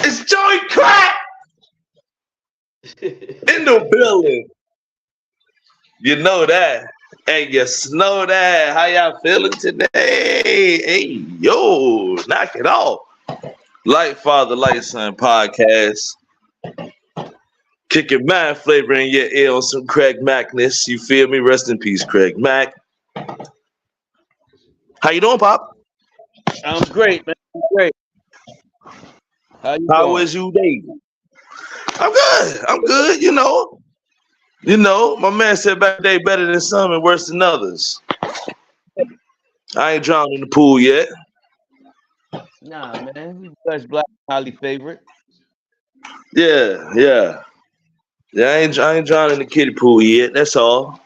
It's Joey Crack in the building. You know that. And you know that. How y'all feeling today? Hey, yo, knock it off. Light Father, Light Son podcast. Kicking mad flavor in your ear on some Craig Mackness. You feel me? Rest in peace, Craig Mack. How you doing, Pop? I'm great, man. I'm great. How you How doing? was your day? I'm good. I'm good. My man said back day better than some and worse than others. I ain't drowned in the pool yet. Nah, man. You Blessed Black highly favorite. Yeah. I ain't drowned in the kiddie pool yet. That's all.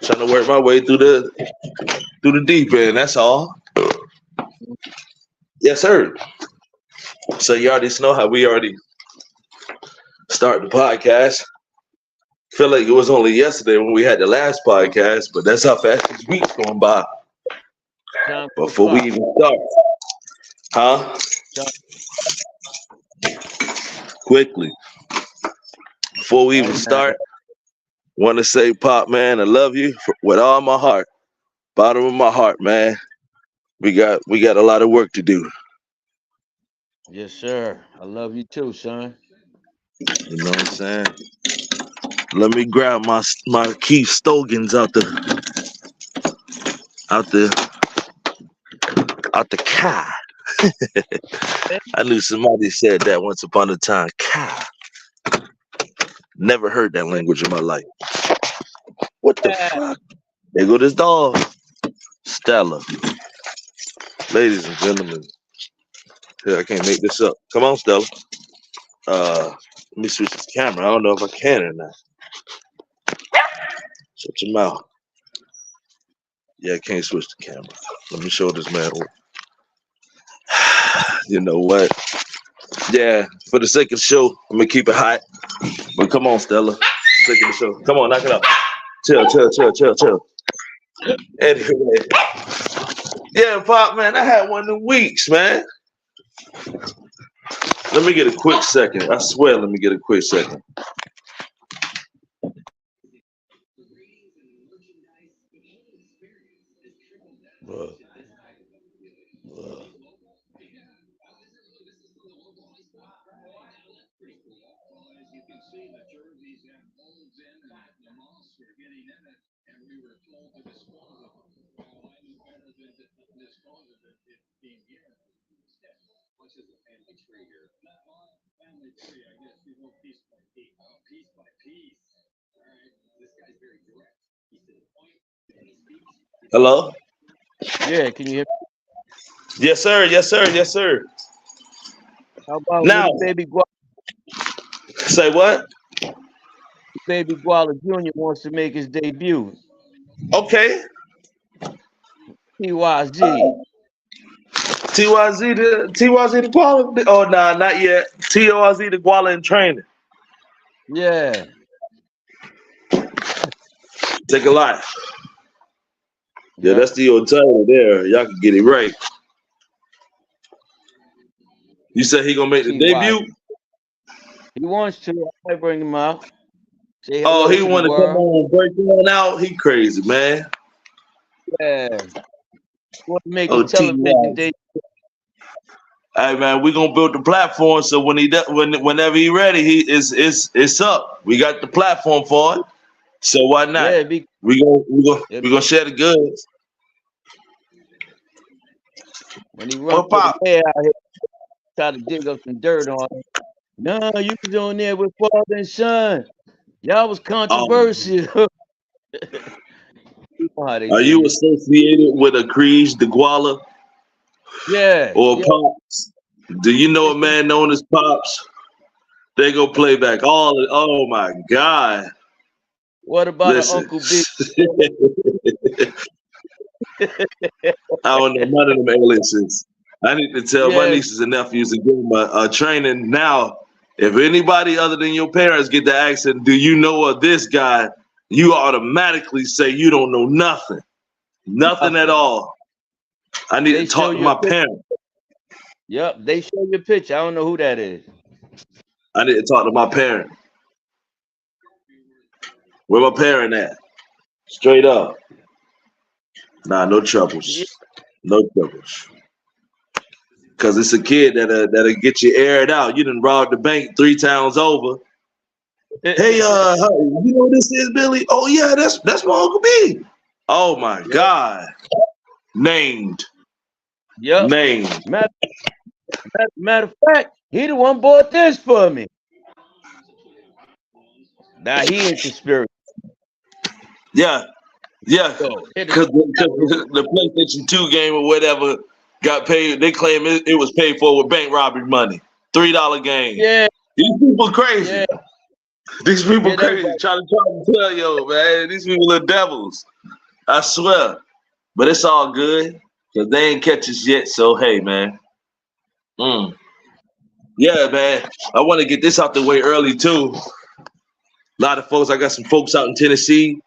Trying to work my way through the deep end. That's all. Yes, sir. So you already know how we already start the podcast. Feel like it was only yesterday when we had the last podcast, but that's how fast this week's going by. Time for Before we pop. even start, huh? Time- Quickly. Before we even Hey, man. start, want to say, Pop, man, I love you with all my heart, bottom of my heart, man. We got a lot of work to do. Yes, sir. I love you too, son. You know what I'm saying? Let me grab my Keith Stogans out the car. I knew somebody said that once upon a time. Car. Never heard that language in my life. What the fuck? There go this dog. Stella. Ladies and gentlemen. Here, I can't make this up. Come on, Stella. Let me switch the camera. I don't know if I can or not. Shut your mouth. Yeah, I can't switch the camera. Let me show this man. You know what? Yeah, for the sake of the show, I'm gonna keep it hot. But come on, Stella. For the sake of the show. Come on, knock it out. Chill. Anyway. Yeah, Pop, man, I had one of them weeks, man. Let me get a quick second. I swear, let me get a quick second. Hello? Yeah, can you hear me? Yes, sir. How about Now, little baby Guala? say what? Baby Guala Jr. wants to make his debut. Okay. TYZ. TYZ the Guala. Oh, nah, not yet. TYZ the Guala in training. Yeah. Take a lot. Yeah, Yeah. that's the old title there. Y'all can get it right. You said he gonna make the TYZ. debut? He wants to. I might bring him out. Say Oh, hello he to the want to come world. on and break one out? He crazy, man. Yeah. Want to make Oh, his television TY. debut. Hey, man, we gonna build the platform so when whenever he ready, it's up. We got the platform for it. So why not? Yeah, We gonna share the goods. when he Well, runs with the Pop. mayor out here, try to dig up some dirt on him. No, you was on there with father and son. Y'all was controversial. You know how they Are do you you. associated with a Creed, the Guala, Yeah, or yeah. Pops? Do you know a It's man known as Pops? They go play back all. Oh my God! what about an Listen, Uncle B? I don't know none of them aliases. I need to tell my Yeah, nieces and nephews and give them a training now. If anybody other than your parents get the accent, do you know of this guy? You automatically say you don't know nothing at nothing. all. I need They to show talk to you a my picture. parents. Yep, they show you a picture. I don't know who that is. I need to talk to my parent. Where my parent at? Straight up. Nah, no Yeah. troubles. No troubles. Cause it's a kid that'll get you aired out. You done robbed the bank 3 times over. Hey, you know what this is, Billy? Oh yeah, that's my Uncle B. Oh my Yep. God. Named. Yep. Named. Matter of fact, he the one bought this for me. Now he into spirit. Yeah. Yeah. So hit it. Cause the PlayStation 2 game or whatever got paid. They claim it was paid for with bank robbery money. $3 game. Yeah, These people crazy. yeah, These people yeah. That was crazy. like, Trying to tell you, man. These people are devils. I swear. But it's all good. Cause they ain't catch us yet. So hey, man. Mm. Yeah, man. I want to get this out the way early too. A lot of folks. I got some folks out in Tennessee.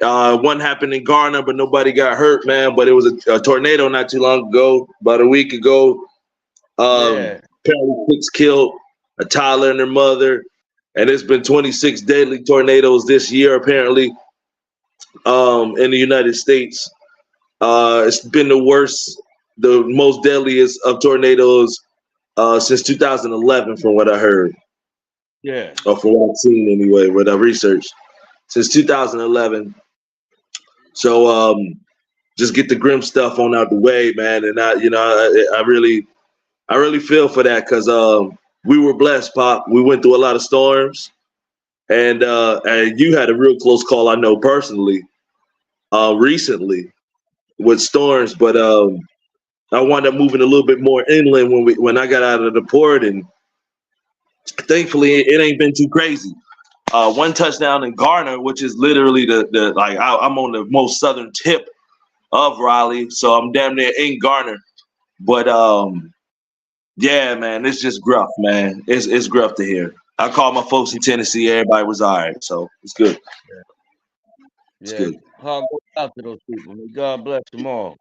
One happened in Garner, but nobody got hurt, man. But it was a tornado not too long ago, about a week ago. yeah, Apparently 6 killed, a toddler and their mother, and it's been 26 deadly tornadoes this year, apparently, in the United States. It's been the most deadliest of tornadoes since 2011, from what I heard, yeah, or from what I've seen anyway, what I researched. Since 2011. So just get the grim stuff on out the way, man. And I really feel for that because we were blessed, Pop. We went through a lot of storms, and you had a real close call, I know personally, recently with storms. But I wound up moving a little bit more inland when I got out of the port, and thankfully it ain't been too crazy. One touchdown in Garner, which is literally I'm on the most southern tip of Raleigh, so I'm damn near in Garner. But yeah, man, it's just gruff, man. It's gruff to hear. I called my folks in Tennessee. Everybody was all right, so it's good. It's yeah. good. Hard goes out to those people. May God bless them all.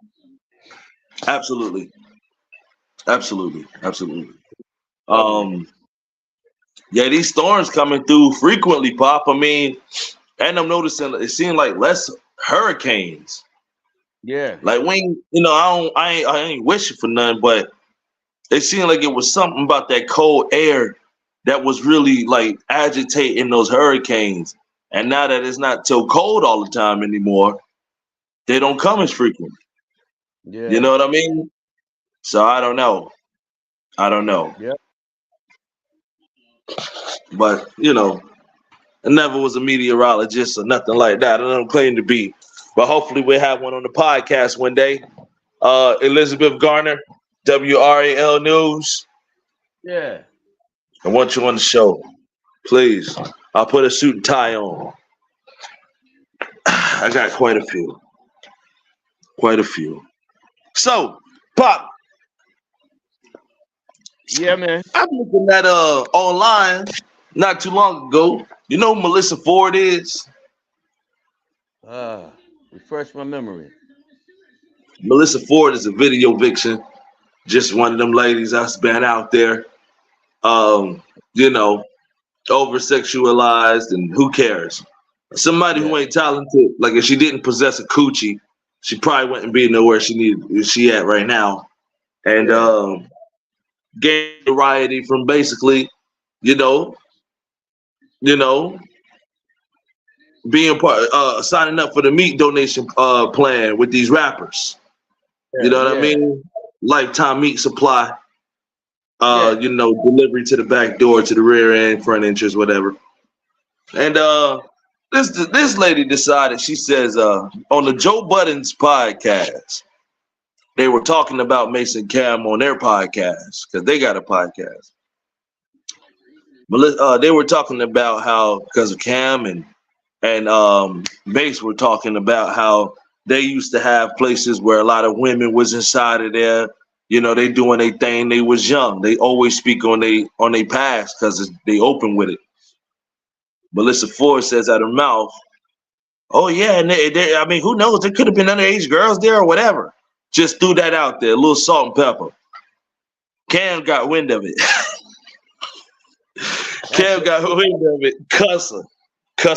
Absolutely, absolutely, absolutely. Covenant. Um, yeah, these storms coming through frequently, Pop. I mean, and I'm noticing it seems like less hurricanes. Yeah, Like when I ain't wishing for none, but it seemed like it was something about that cold air that was really like agitating those hurricanes. And now that it's not so cold all the time anymore, they don't come as frequent. You yeah, know what I mean? So I don't know. I don't know. yeah. But I never was a meteorologist or nothing like that. I don't claim to be. But hopefully we'll have one on the podcast one day. Elizabeth Garner, WRAL News. Yeah. I want you on the show. Please. I'll put a suit and tie on. I got quite a few. Quite a few. So, Pop, Yeah, man. I'm looking at online not too long ago. You know who Melissa Ford is? Refresh my memory. Melissa Ford is a video vixen. Just one of them ladies that's been out there. Um, you know, over sexualized, and who cares? Somebody who Yeah, ain't talented, like if she didn't possess a coochie, she probably wouldn't be nowhere she at right now. And yeah, gained variety from basically, you know, you know, being part signing up for the meat donation plan with these rappers. You yeah, know what I yeah, mean? Lifetime meat supply, yeah, delivery to the back door, to the rear end, front entrance, whatever. And this lady decided, she says, on the Joe Budden's podcast, they were talking about Mason Cam on their podcast because they got a podcast. But they were talking about how, because of Cam and Mace were talking about how they used to have places where a lot of women was inside of there. They doing their thing. They was young. They always speak on they past because they open with it. Melissa Ford says out her mouth, "Oh yeah, and I mean, who knows? There could have been underage girls there or whatever." Just threw that out there, a little salt and pepper. Cam got wind of it. That's Cam got wind of it. Cuss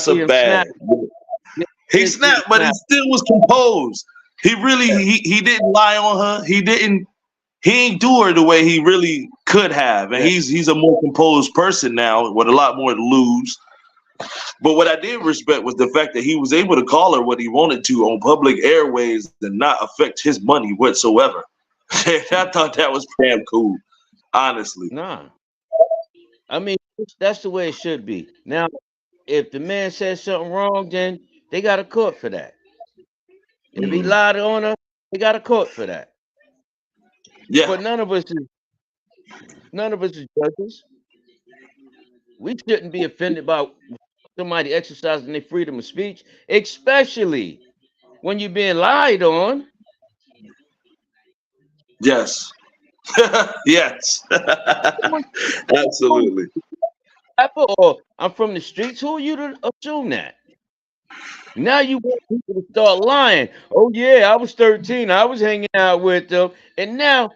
her bad. He snapped, but he still was composed. He really he didn't lie on her. He ain't do her the way he really could have. And he's a more composed person now with a lot more to lose. But what I did respect was the fact that he was able to call her what he wanted to on public airways and not affect his money whatsoever. I thought that was damn cool, honestly. Nah. I mean, that's the way it should be. Now, if the man says something wrong, then they got a court for that. If he lied on her, they got a court for that. Yeah. But none of us is judges. We shouldn't be offended by somebody exercising their freedom of speech, especially when you're being lied on. Yes. Yes. Absolutely. Or I'm from the streets. Who are you to assume that? Now you want people to start lying. Oh yeah, I was 13. I was hanging out with them, and now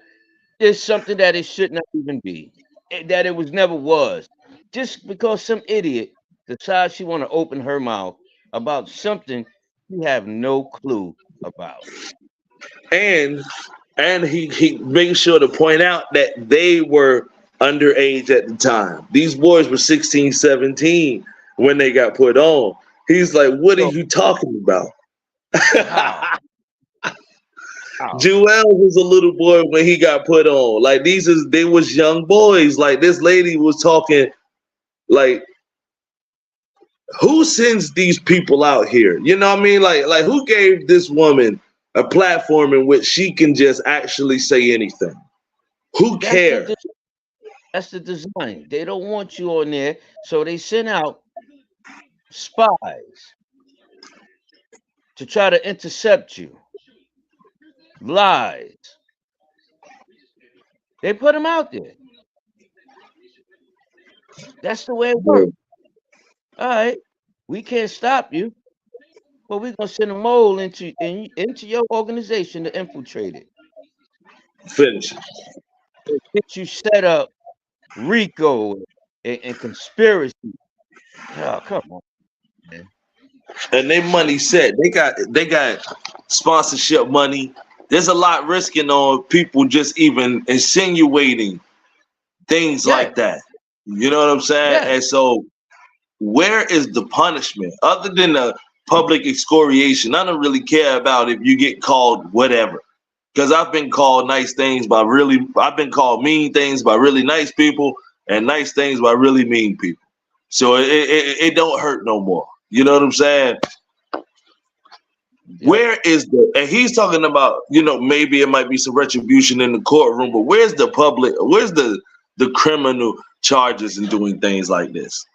there's something that it should not even be, that it was never was. Just because some idiot decides she want to open her mouth about something you have no clue about. And he made sure to point out that they were underage at the time. These boys were 16, 17 when they got put on. He's like, what are you talking about? Joel was a little boy when he got put on. Like they was young boys. Like this lady was talking like, who sends these people out here? You know what I mean? Like who gave this woman a platform in which she can just actually say anything? Who cares? That's the design. They don't want you on there, so they send out spies to try to intercept you. Lies. They put them out there. That's the way it works. All right, we can't stop you, but we're gonna send a mole into your organization to infiltrate it. Finish. Get you set up, RICO and conspiracy. Oh, come on, man. And they money set. They got sponsorship money. There's a lot risking on people just even insinuating things like that. You know what I'm saying? Yeah. And so where is the punishment other than the public excoriation? I don't really care about if you get called whatever, because I've been called nice things I've been called mean things by really nice people and nice things by really mean people. So it don't hurt no more. You know what I'm saying? Yep. Where is and he's talking about, maybe it might be some retribution in the courtroom, but where's the criminal charges in doing things like this?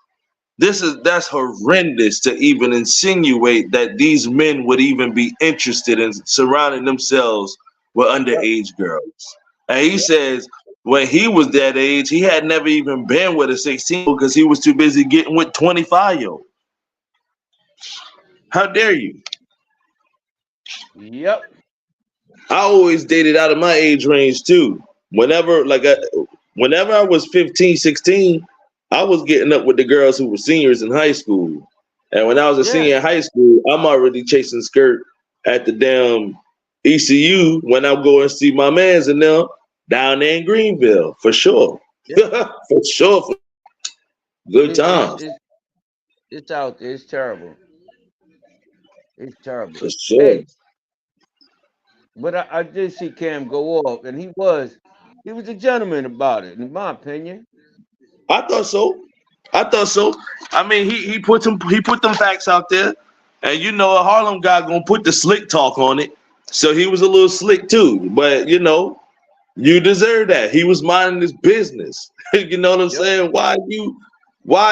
That's horrendous to even insinuate that these men would even be interested in surrounding themselves with underage girls. And he says when he was that age, he had never even been with a 16 because he was too busy getting with 25-year-old. How dare you? Yep. I always dated out of my age range too. Whenever I was 15, 16, I was getting up with the girls who were seniors in high school. And when I was a senior in high school, I'm already chasing skirt at the damn ECU when I'm going to see my mans and them down there in Greenville, for sure. Yeah. For sure. Good times. It's out there. It's terrible. It's terrible. For sure. Hey, but I did see Cam go off, and he was a gentleman about it, in my opinion. I thought so. I mean, he put them facts out there, and a Harlem guy gonna put the slick talk on it. So he was a little slick too. But you deserve that. He was minding his business. You know what I'm saying? Why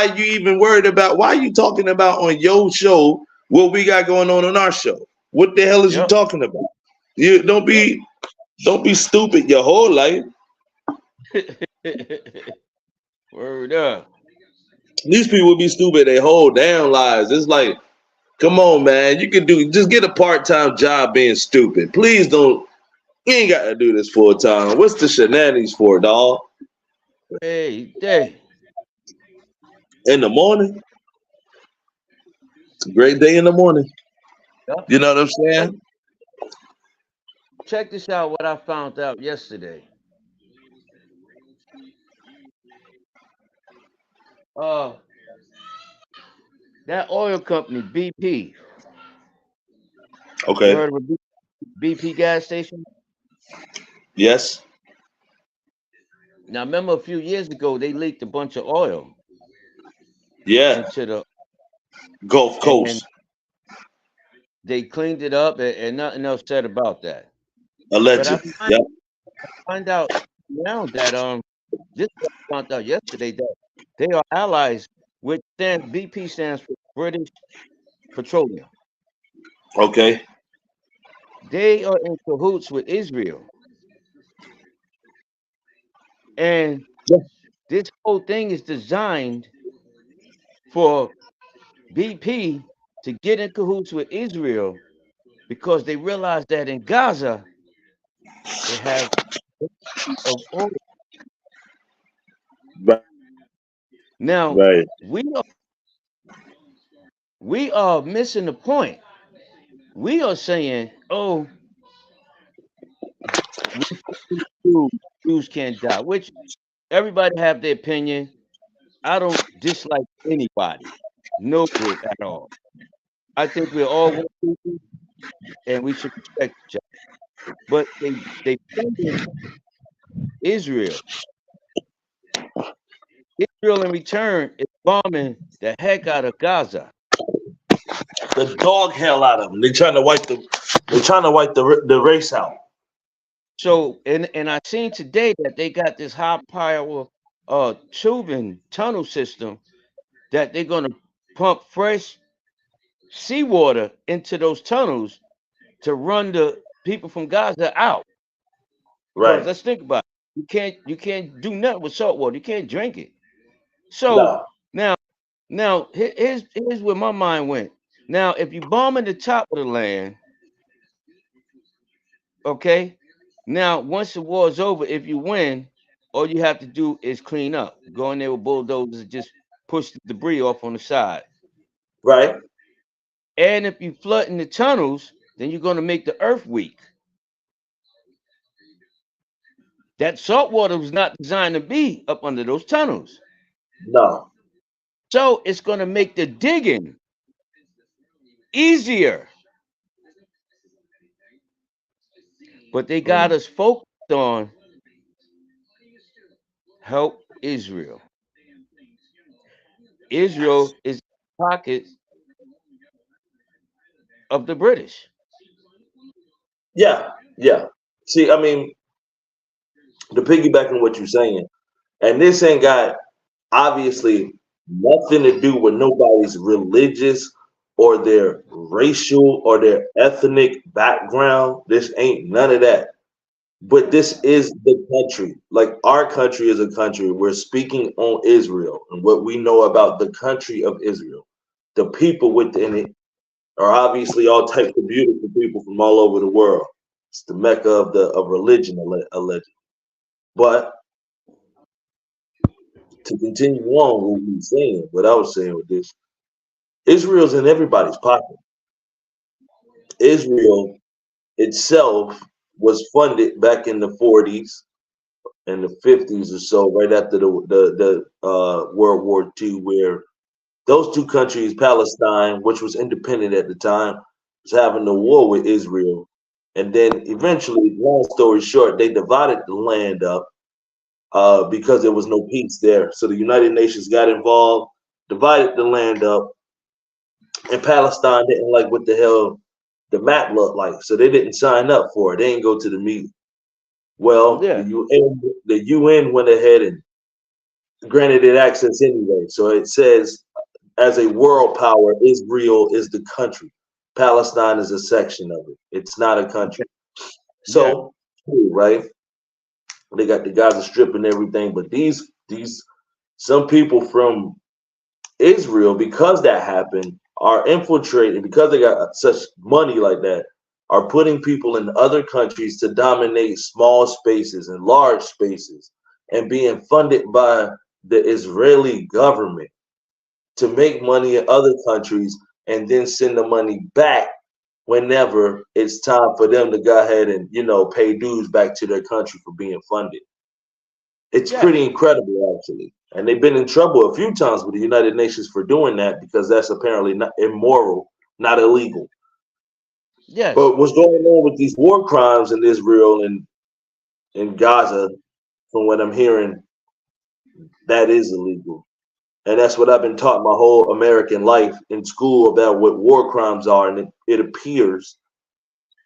are you even worried about? Why are you talking about on your show what we got going on our show? What the hell is you talking about? You don't be stupid your whole life. Word up. These people be stupid their whole damn lives. It's like, come on, man. You can just get a part-time job being stupid. Please don't You ain't got to do this full time. What's the shenanigans for, dog? Hey, day. In the morning, it's a great day in the morning. Yup. You know what I'm Check, saying? check this out. What I found out yesterday. Uh, that oil company BP. You Okay. heard of a BP gas station? Yes. Now, remember a few years ago they leaked a bunch of oil Yeah. into the Gulf and Coast. they cleaned it up and nothing else said about that. But I Allegedly. Yep. find out now that this is what I found out yesterday that they are allies, which stands BP stands for British Petroleum. Okay. They are in cahoots with Israel, and Yeah. this whole thing is designed for BP to get in cahoots with Israel because they realize that in Gaza they have of oil. Right. Now Right. we are we are missing the point. We are saying, oh, we Jews, Jews can't die, which everybody have their opinion. I don't dislike anybody, no group at all. I think we're all one people and we should respect each other. But they funded Israel. Israel in return is bombing the heck out of Gaza. The dog hell out of them. They trying to wipe the. They trying to wipe the race out. So and I seen today that they got this high power tubing tunnel system that they're gonna pump fresh seawater into those tunnels to run the people from Gaza out. Because Right. let's think about it. You can't do nothing with salt water. You can't drink it. So No. now here's where my mind went. Now if you bomb in the top of the land, okay. Now once the war is over, if you win, all you have to do is clean up. Go in there with bulldozers and just push the debris off on the side. Right. And if you flood in the tunnels, then you're going to make the earth weak. That salt water was not designed to be up under those tunnels. No. So it's going to make the digging easier. But they got Mm. us focused on help Israel. Israel is in the pockets of the British. Yeah. Yeah. See, I mean, to piggyback on what you're saying, and this ain't got obviously nothing to do with nobody's religious or their racial or their ethnic background. This ain't none of that. But this is the country. Like our country is a country. We're speaking on Israel and what we know about the country of Israel. The people within it are obviously all types of beautiful people from all over the world. It's the mecca of religion, alleged. But to continue on what we were saying, what I was saying with this, Israel's in everybody's pocket. Israel itself was funded back in the 40s and the 50s or so, right after the World War II, where those two countries, Palestine, which was independent at the time, was having a war with Israel. And then eventually, long story short, they divided the land up because there was no peace there. So the United Nations got involved, divided the land up, and Palestine didn't like what the hell the map looked like. So they didn't sign up for it. They didn't go to the meeting. Well, Yeah, the UN went ahead and granted it access anyway. So it says, as a world power, Israel is the country. Palestine is a section of it. It's not a country. yeah, So, right? They got the Gaza Strip and everything, but these some people from Israel, because that happened, are infiltrating because they got such money like that, are putting people in other countries to dominate small spaces and large spaces and being funded by the Israeli government to make money in other countries and then send the money back whenever it's time for them to go ahead and, pay dues back to their country for being funded. It's Yes. pretty incredible, actually. And they've been in trouble a few times with the United Nations for doing that because that's apparently not immoral, not illegal. Yes. But what's going on with these war crimes in Israel and in Gaza, from what I'm hearing, that is illegal. And that's what I've been taught my whole American life in school about what war crimes are. And it appears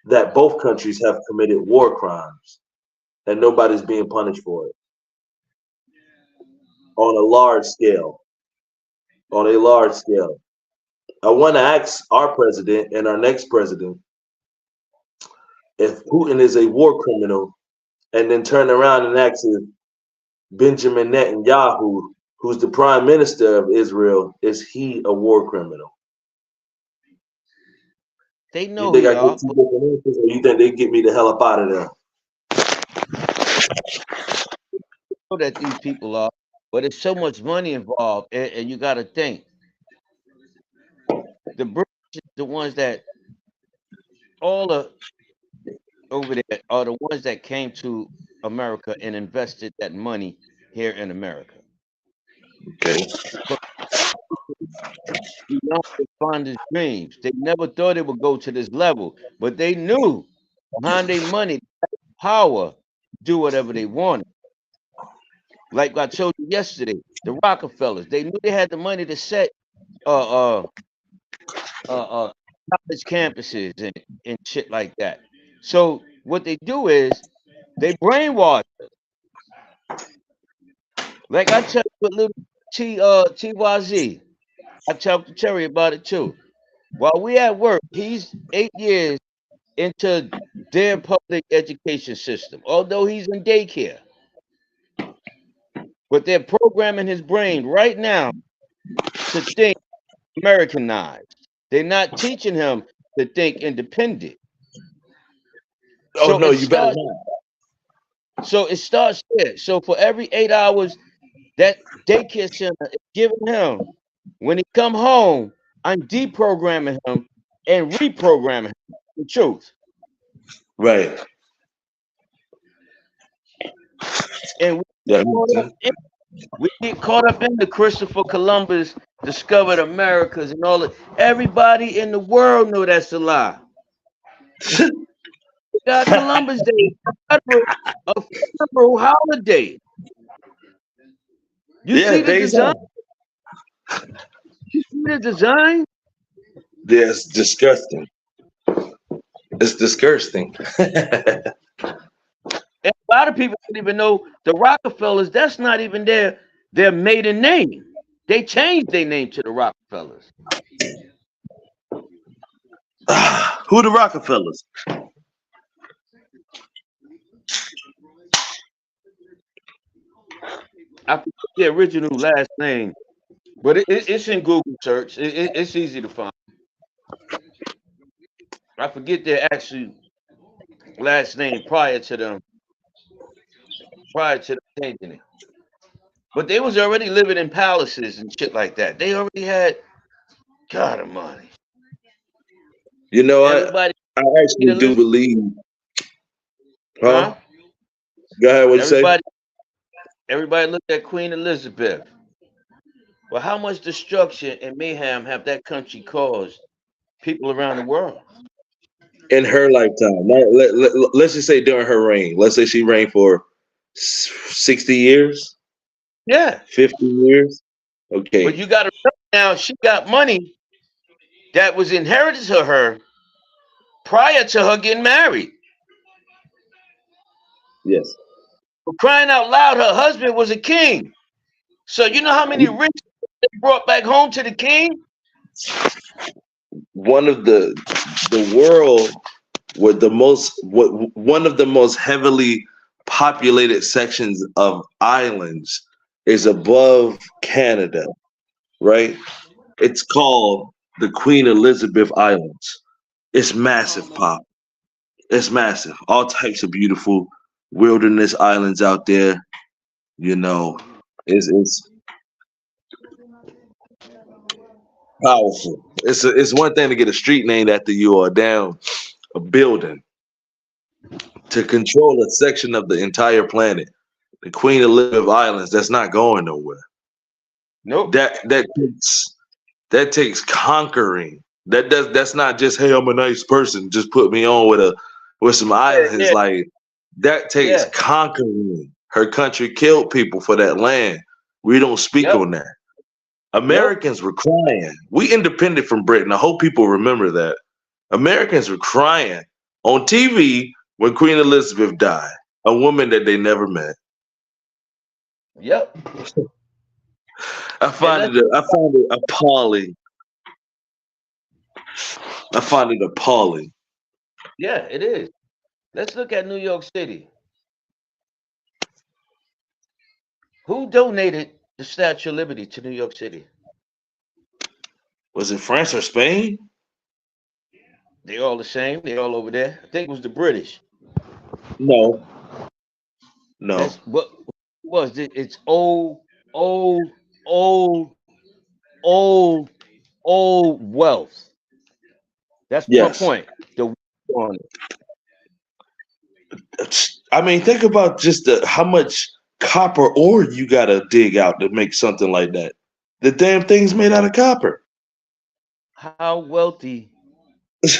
that both countries have committed war crimes and nobody's being punished for it on a large scale. On a large scale. I want to ask our president and our next president if Putin is a war criminal, and then turn around and ask if Benjamin Netanyahu, who's the prime minister of Israel, is he a war criminal? They You know think he I get are. two different answers, or you think they get me the hell up out of there? Know that these people are, but there's so much money involved, and you got to think the British, the ones that all the over there are the ones that came to America and invested that money here in America. Okay. But beyond their fondest dreams, they never thought it would go to this level, but they knew behind their money, power, do whatever they wanted. Like I told you yesterday, the Rockefellers, they knew they had the money to set uh uh college campuses and shit like that. So what they do is they brainwash. Like I tell you with little TYZ, I talked to Terry about it too. While we at work, he's 8 years into their public education system, although he's in daycare. But they're programming his brain right now to think Americanized. They're not teaching him to think independent. Oh So no, it you better starts. not. So it starts there. So for every 8 hours that daycare center is giving him, when he come home, I'm deprogramming him and reprogramming him. The truth. Right. And Yeah. we get caught up in the Christopher Columbus discovered Americas and all that. Everybody in the world know that's a lie. We got Columbus Day, a federal holiday. You Yeah, see the days design? off. You see the design? Yeah, it's disgusting. It's disgusting. And a lot of people don't even know the Rockefellers. That's not even their maiden name. They changed their name to the Rockefellers. Who the Rockefellers? I forget the original last name, but it's in Google search. It's easy to find. I forget their actual last name prior to them changing it. But they was already living in palaces and shit like that. They already had God Almighty. You know what? Everybody, I actually do Elizabeth, believe. huh? Huh? Go ahead. What you say? Everybody looked at Queen Elizabeth. Well, how much destruction and mayhem have that country caused people around the world? In her lifetime. Let's just say during her reign. Let's say she reigned for 60 years, Yeah. 50 years. But Okay. you got to now she got money that was inherited to her prior to her getting married. Yes. For crying out loud, her husband was a king. So you know how many rich they brought back home to the king? One of the world with the most one of the most heavily populated sections of islands is above Canada, right? It's called the Queen Elizabeth Islands. It's massive pop. It's massive. All types of beautiful wilderness islands out there. You know, it's powerful. It's one thing to get a street named after you or down a building to control a section of the entire planet. The Queen Elizabeth Islands. That's not going nowhere. Nope. That takes conquering. That's not just hey, I'm a nice person. Just put me on with some Yeah, islands. yeah, Like that takes yeah. conquering. Her country killed people for that land. We don't speak Yep. on that. Yep. Americans were crying. We independent from Britain. I hope people remember that. Americans were crying on TV when Queen Elizabeth died, a woman that they never met. Yep. I And find let's it I find it appalling. I find it appalling. yeah, it is. Let's look at New York City. Who donated the Statue of Liberty to New York City? Was it France or Spain? They all the same. They all over there. I think it was the British. No, no. That's what was it? It's old, old, old, old wealth. That's my Yes. point. The wealth on it. I mean, think about just how much copper ore you gotta dig out to make something like that. The damn thing's made out of copper. How wealthy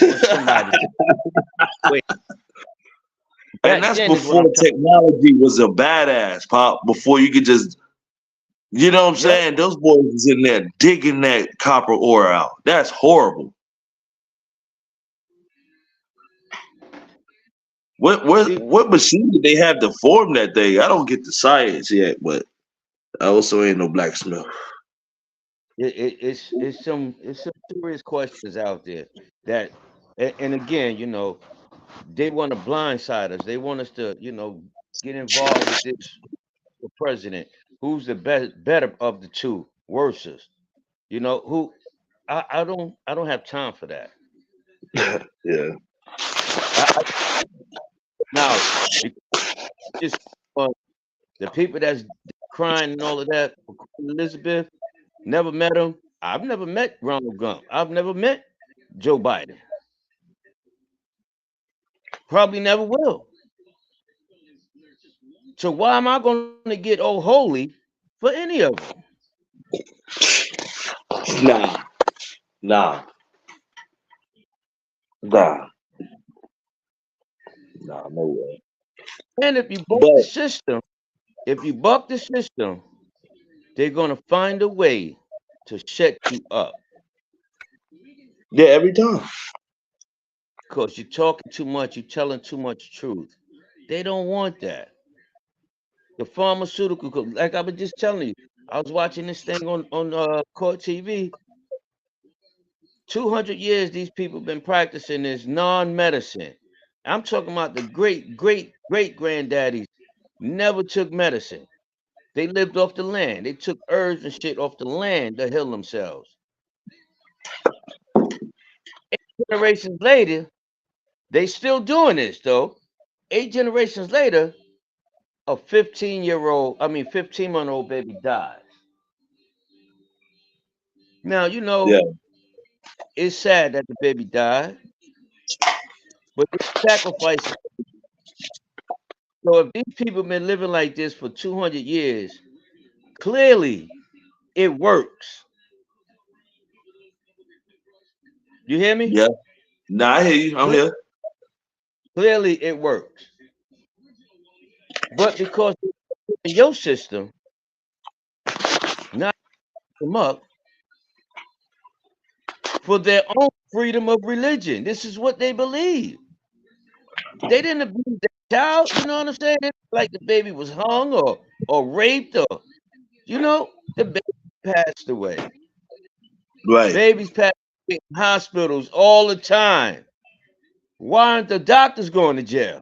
was somebody? Wait, And back that's then is what before I'm telling. technology was a badass, Pop. Before you could just, you know what I'm Yep. saying? Those boys was in there digging that copper ore out. That's horrible. See, What machine did they have to form that thing? I don't get the science yet, but I also ain't no blacksmith. it's some serious questions out there that, and again, they want to blindside us. They want us to, get involved with this the president. Who's the best, better of the two? Worsest. Who? I don't have time for that. Yeah. I now because just uh, the people that's crying and all of that for Queen Elizabeth never met him. I've never met Ronald Gump. I've never met Joe Biden. Probably never will. So why am I going to get oh holy for any of them? Nah, nah, nah, nah, no way. And if you buck the But system, if you buck the system, they're going to find a way to shut you up yeah, every time. because you're talking too much, you're telling too much truth. They don't want that. The pharmaceutical, like I was just telling you, I was watching this thing on court TV. 200 years these people been practicing this non-medicine. I'm talking about the great great great granddaddies never took medicine. They lived off the land. They took herbs and shit off the land to heal themselves. Generations later, they still doing this though. 8 generations later, a 15-year-old, I mean 15-month-old baby dies. Now, Yeah, it's sad that the baby died, but they sacrificed. So if these people been living like this for 200 years, clearly it works. You hear me? yeah. Nah, I hear you. I'm Cle- here. Clearly it works. But because in your system, not them up for their own freedom of religion. This is what they believe. They didn't abuse their child, you know what I'm saying? Like the baby was hung or raped or the baby passed away. Right. Babies pass away in hospitals all the time. Why aren't the doctors going to jail?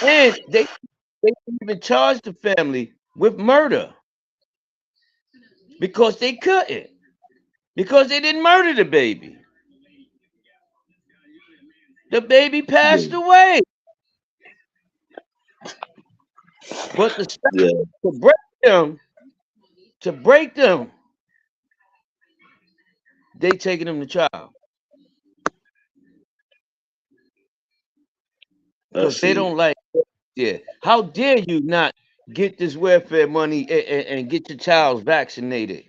And they even charged the family with murder because they couldn't. Because they didn't murder the baby. The baby passed away. But the Yeah, to break them, to break them, they taking them to trial I because they see. don't like. Yeah. How dare you not get this welfare money and get your child vaccinated?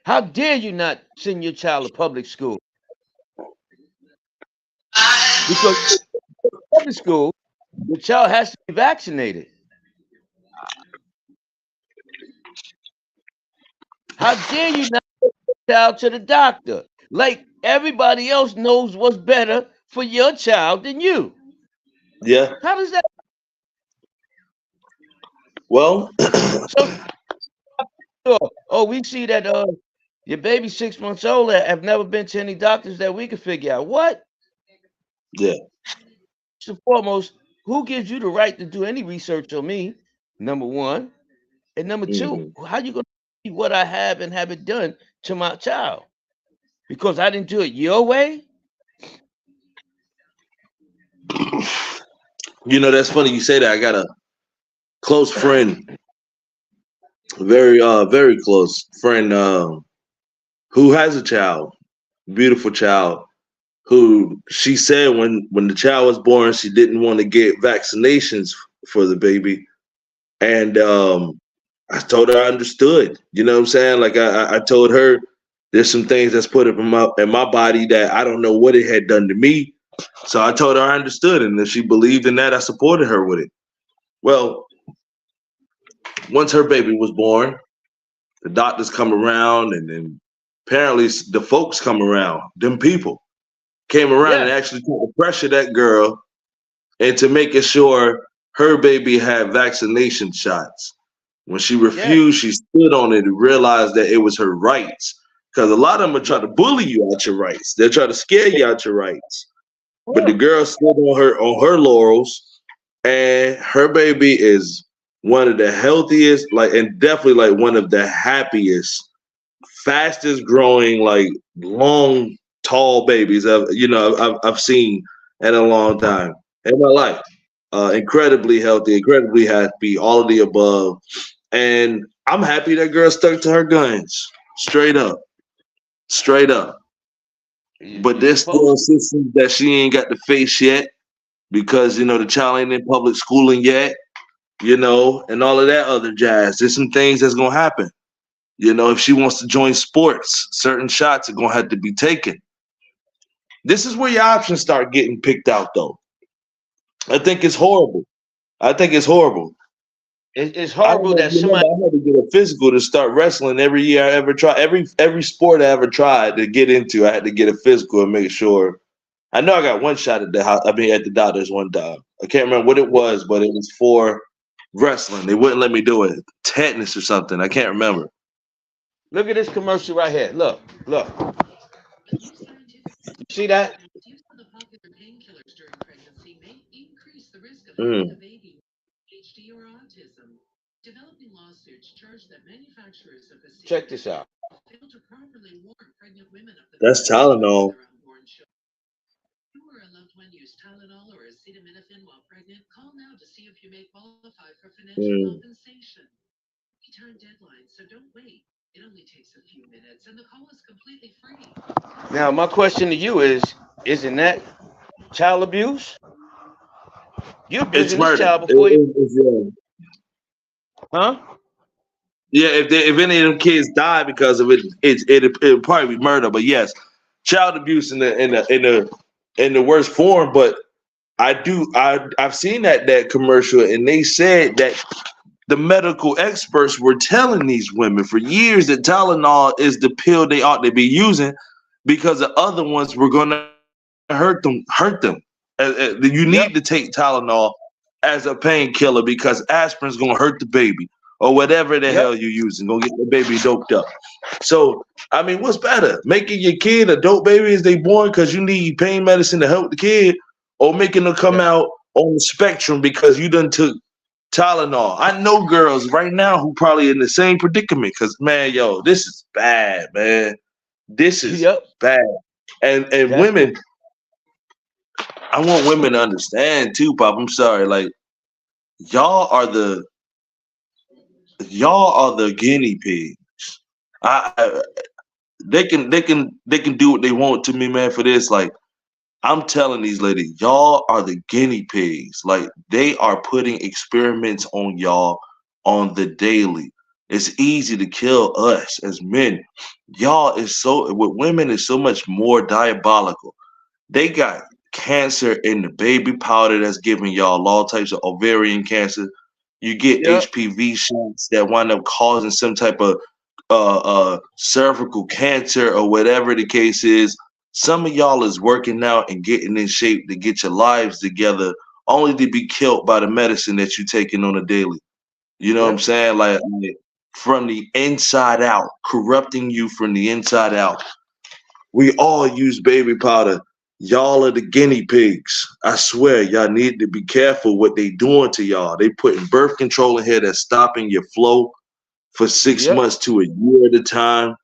How dare you not send your child to public school? Because public school, the child has to be vaccinated. How dare you not take your child to the doctor? Like everybody else knows what's better for your child than you. Yeah. How does that? Well, So, oh, we see that your baby 6 months old have never been to any doctors that we could figure out. What? yeah. First and foremost, who gives you the right to do any research on me? Number one. And number two, Hmm. how you gonna see what I have and have it done to my child? Because I didn't do it your way? You know, that's funny you say that. I got a close friend, very close friend, who has a child, beautiful child, who she said when the child was born, she didn't want to get vaccinations for the baby, and I told her I understood. You know what I'm saying? Like I told her there's some things that's put up in my body that I don't know what it had done to me. So I told her I understood, and if she believed in that, I supported her with it. Well, once her baby was born, the doctors come around, and then apparently the folks come around. Them people came around and Yes, actually tried to pressure that girl into making sure her baby had vaccination shots. When she yes. refused, she stood on it and realized that it was her rights. Because a lot of them are trying to bully you out your rights. They're trying to scare you out your rights. But the Yeah. girl stood on her laurels, and her baby is one of the healthiest, like, and definitely like one of the happiest, fastest growing, like long, tall babies I've seen in a long time in my life. Incredibly healthy, incredibly happy, all of the above. And I'm happy that girl stuck to her guns. Straight up. Straight up. But You there's still supposed systems that she ain't got to face yet because, the child ain't in public schooling yet, and all of that other jazz. There's some things that's going to happen. If she wants to join sports, certain shots are going to have to be taken. This is where your options start getting picked out, though. I think it's horrible. I think it's horrible. it's I don't horrible know if that you remember, somebody I had to get a physical to start wrestling every year I ever tried. Every sport I ever tried to get into, I had to get a physical and make sure. I know I got one shot at the house. I mean, at the doctor's one time. I can't remember what it was, but it was for wrestling. They wouldn't let me do it. Tetanus or something. I can't remember. look at this commercial right here. Look. You see that? Mm, Check this out. that's Tylenol. Mm, Now my question to you is, isn't that child abuse? You're it's abusing this murder. child before you, Yeah. huh? Yeah, if any of them kids die because of it, it'll probably be murder. But yes, child abuse in the worst form. But I've seen that commercial, and they said that the medical experts were telling these women for years that Tylenol is the pill they ought to be using because the other ones were going to hurt them. You need Yep. to take Tylenol as a painkiller because aspirin's going to hurt the baby or whatever the Yep. hell you're using, going to get the baby doped up. So, I mean, what's better? Making your kid a dope baby as they born because you need pain medicine to help the kid, or making them come Yeah. out on the spectrum because you done took Tylenol? I know girls right now who probably in the same predicament because, man, yo, this is bad, man. This is Yep. bad. And That's women, I want women to understand too, Pop. I'm sorry, like y'all are the y'all are the guinea pigs. I they can do what they want to me, man. For this, like I'm telling these ladies, y'all are the guinea pigs. Like they are putting experiments on y'all on the daily. It's easy to kill us as men. Y'all is so with women is so much more diabolical. They got cancer in the baby powder that's giving y'all all types of ovarian cancer. You get Yep. HPV shots that wind up causing some type of cervical cancer or whatever the case is. Some of y'all is working out and getting in shape to get your lives together, only to be killed by the medicine that you taking on a daily. You know what I'm Yep. saying? Like from the inside out, corrupting you from the inside out. We all use baby powder. Y'all are the guinea pigs. I swear, y'all need to be careful what they doing to y'all. They putting birth control in here that's stopping your flow for six Yep. months to a year at a time.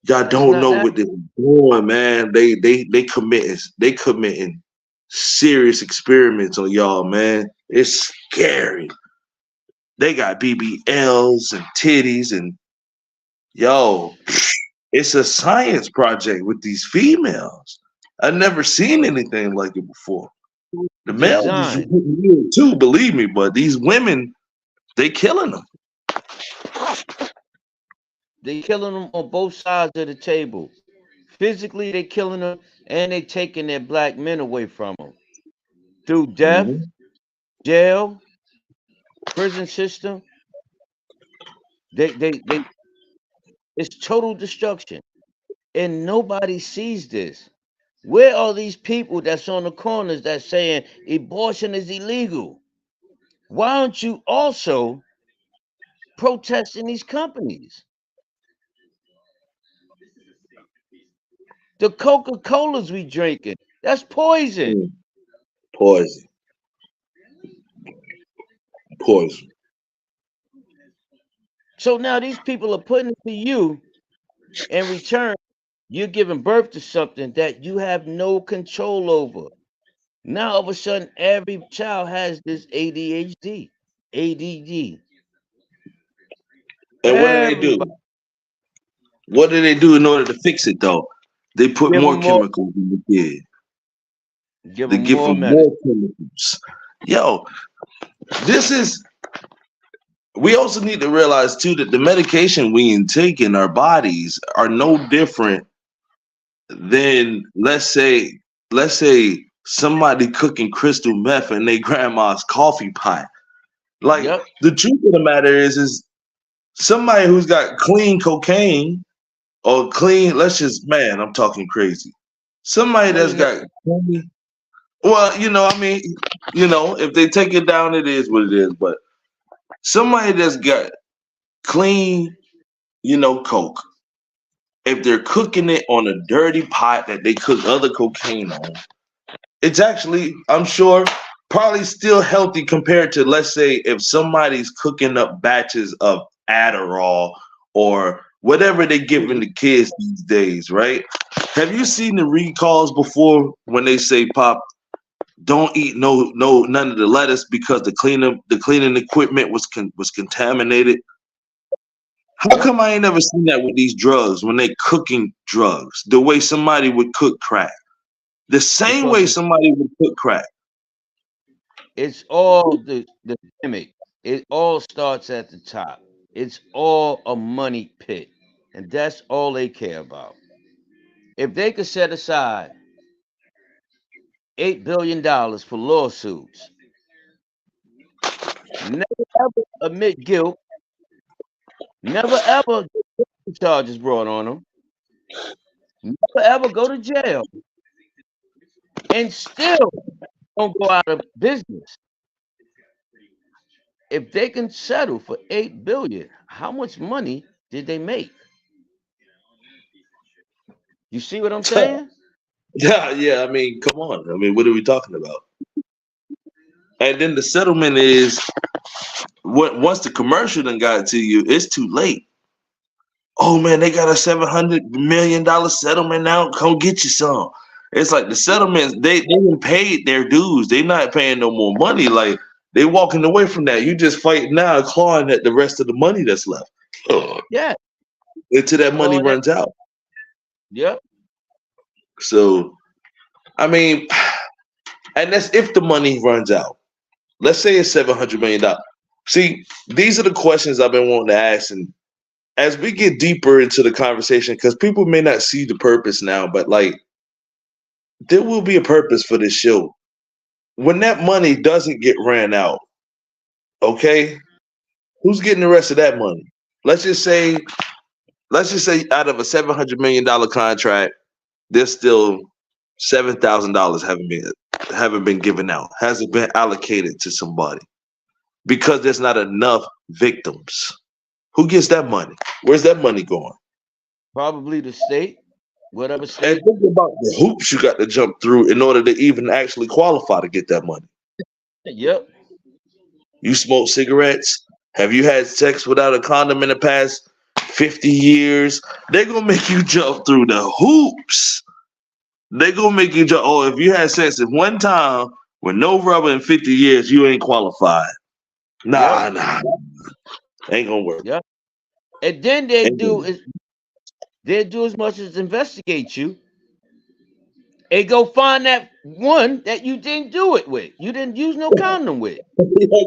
Y'all It's don't not know that. what they're doing, man. They committing serious experiments on y'all, man. It's scary. They got BBLs and titties and yo, it's a science project with these females. I've never seen anything like it before. The males is Design. weird too, believe me, but these women, they killing them. They killing them on both sides of the table. Physically, they killing them, and they taking their black men away from them through death, Mhm. jail, prison system. They. It's total destruction, and nobody sees this. Where are these people that's on the corners that's saying abortion is illegal? Why aren't you also protesting these companies? The Coca Colas we drinking, that's poison. Mm. Poison, poison. So now these people are putting it to you in return. You're giving birth to something that you have no control over. Now all of a sudden, every child has this ADHD, ADD. And what do they Everybody do? What do they do in order to fix it though? They put give them more more, chemicals in the kid. give They them give more them medicine. more chemicals. Yo, this is. We also need to realize too that the medication we intake in our bodies are no different than let's say somebody cooking crystal meth in their grandma's coffee pot. Like Yep. the truth of the matter is somebody who's got clean cocaine or clean, let's just man, I'm talking crazy. Somebody that's Clean. got clean, well, I mean, if they take it down, it is what it is. But somebody that's got clean, coke, if they're cooking it on a dirty pot that they cook other cocaine on, it's actually, I'm sure, probably still healthy compared to, let's say, if somebody's cooking up batches of Adderall or whatever they're giving the kids these days, right? Have you seen the recalls before when they say, "Pop, don't eat none of the lettuce because the cleaning equipment was contaminated"? How Yep. come I ain't never seen that with these drugs when they cooking drugs? The way somebody would cook crack, the same Because way somebody would cook crack. it's all the gimmick. It all starts at the top. It's all a money pit. And that's all they care about. If they could set aside $8 billion for lawsuits, never ever admit guilt, never ever get charges brought on them, never ever go to jail, and still don't go out of business. If they can settle for 8 billion, how much money did they make? You see what I'm saying? Yeah, yeah. I mean, come on. I mean, what are we talking about? And then the settlement is once the commercial done got to you, it's too late. Oh man, they got a $700 million settlement now. Come get you some. It's like the settlements, they done paid their dues. They not paying no more money. Like they walking away from that. You just fighting now, clawing at the rest of the money that's left. Yeah, Until that money all that. runs out. Yep. So I mean, and that's if the money runs out. Let's say it's $700 million. See, these are the questions I've been wanting to ask, and as we get deeper into the conversation, because people may not see the purpose now, but like there will be a purpose for this show. When that money doesn't get ran out, okay, who's getting the rest of that money? Let's just say, let's just say out of a $700 million contract, there's still $7,000 haven't been given out, hasn't been allocated to somebody because there's not enough victims. Who gets that money? Where's that money going? Probably the state, whatever And state. think about the hoops you got to jump through in order to even actually qualify to get that money. Yep. You smoke cigarettes? Have you had sex without a condom in the past 50 years? They're gonna make you jump through the hoops. They're gonna make you jump. Oh, if you had sex at one time with no rubber in 50 years, you ain't qualified. Yep. Nah, ain't gonna work. Yep. And then they Ain't gonna do is they do as much as investigate you and go find that one that you didn't do it with. You didn't use no condom with.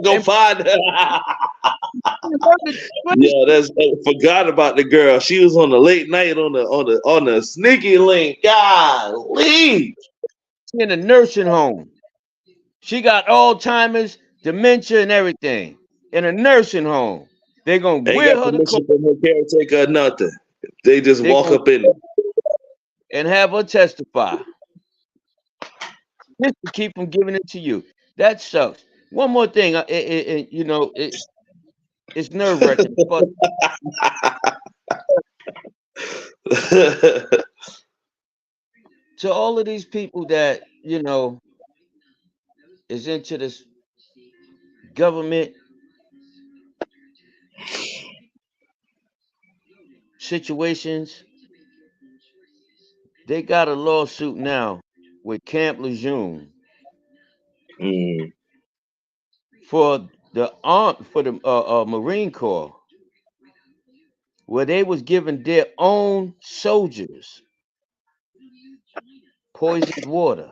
Go And find her. Yeah, that's forgot about the girl. She was on the late night on the sneaky link. Golly. in a nursing home. She got Alzheimer's, dementia, and everything in a nursing home. They're gonna Ain't wear got her the clothes. permission from her caretaker or nothing. They just They're walk gonna up in it. and have her testify just to keep from giving it to you. That sucks. One more thing, it's nerve wracking. But to all of these people that is into this government situations, they got a lawsuit now with Camp Lejeune Mm, for the Marine Corps, where they was giving their own soldiers poisoned water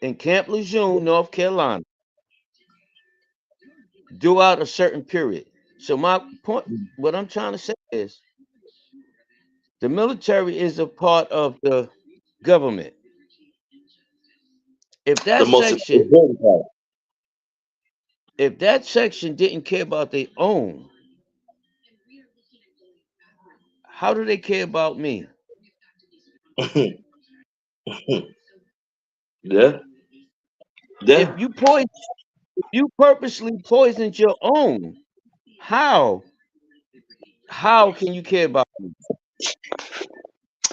in Camp Lejeune, North Carolina, throughout a certain period. So my point, what I'm trying to say is, the military is a part of the government. If the that most section, important part. if that section didn't care about their own, how do they care about me? Yeah, yeah. If you purposely poisoned your own, how how can you care about me?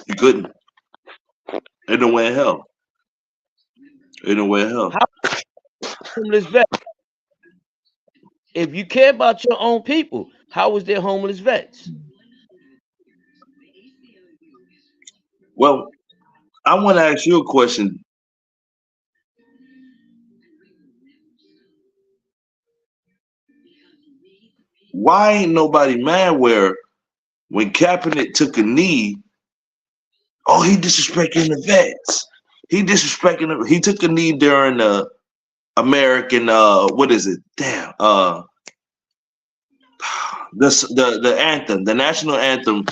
You couldn't. Ain't no way in hell. Ain't no way in hell. How homeless vet? If you care about your own people, how is there homeless vets? Well, I want to ask you a question. Why ain't nobody mad where when Kaepernick took a knee, oh, he disrespecting the vets. He disrespecting them. He took a knee during the American what is it? Damn. The anthem, the national anthem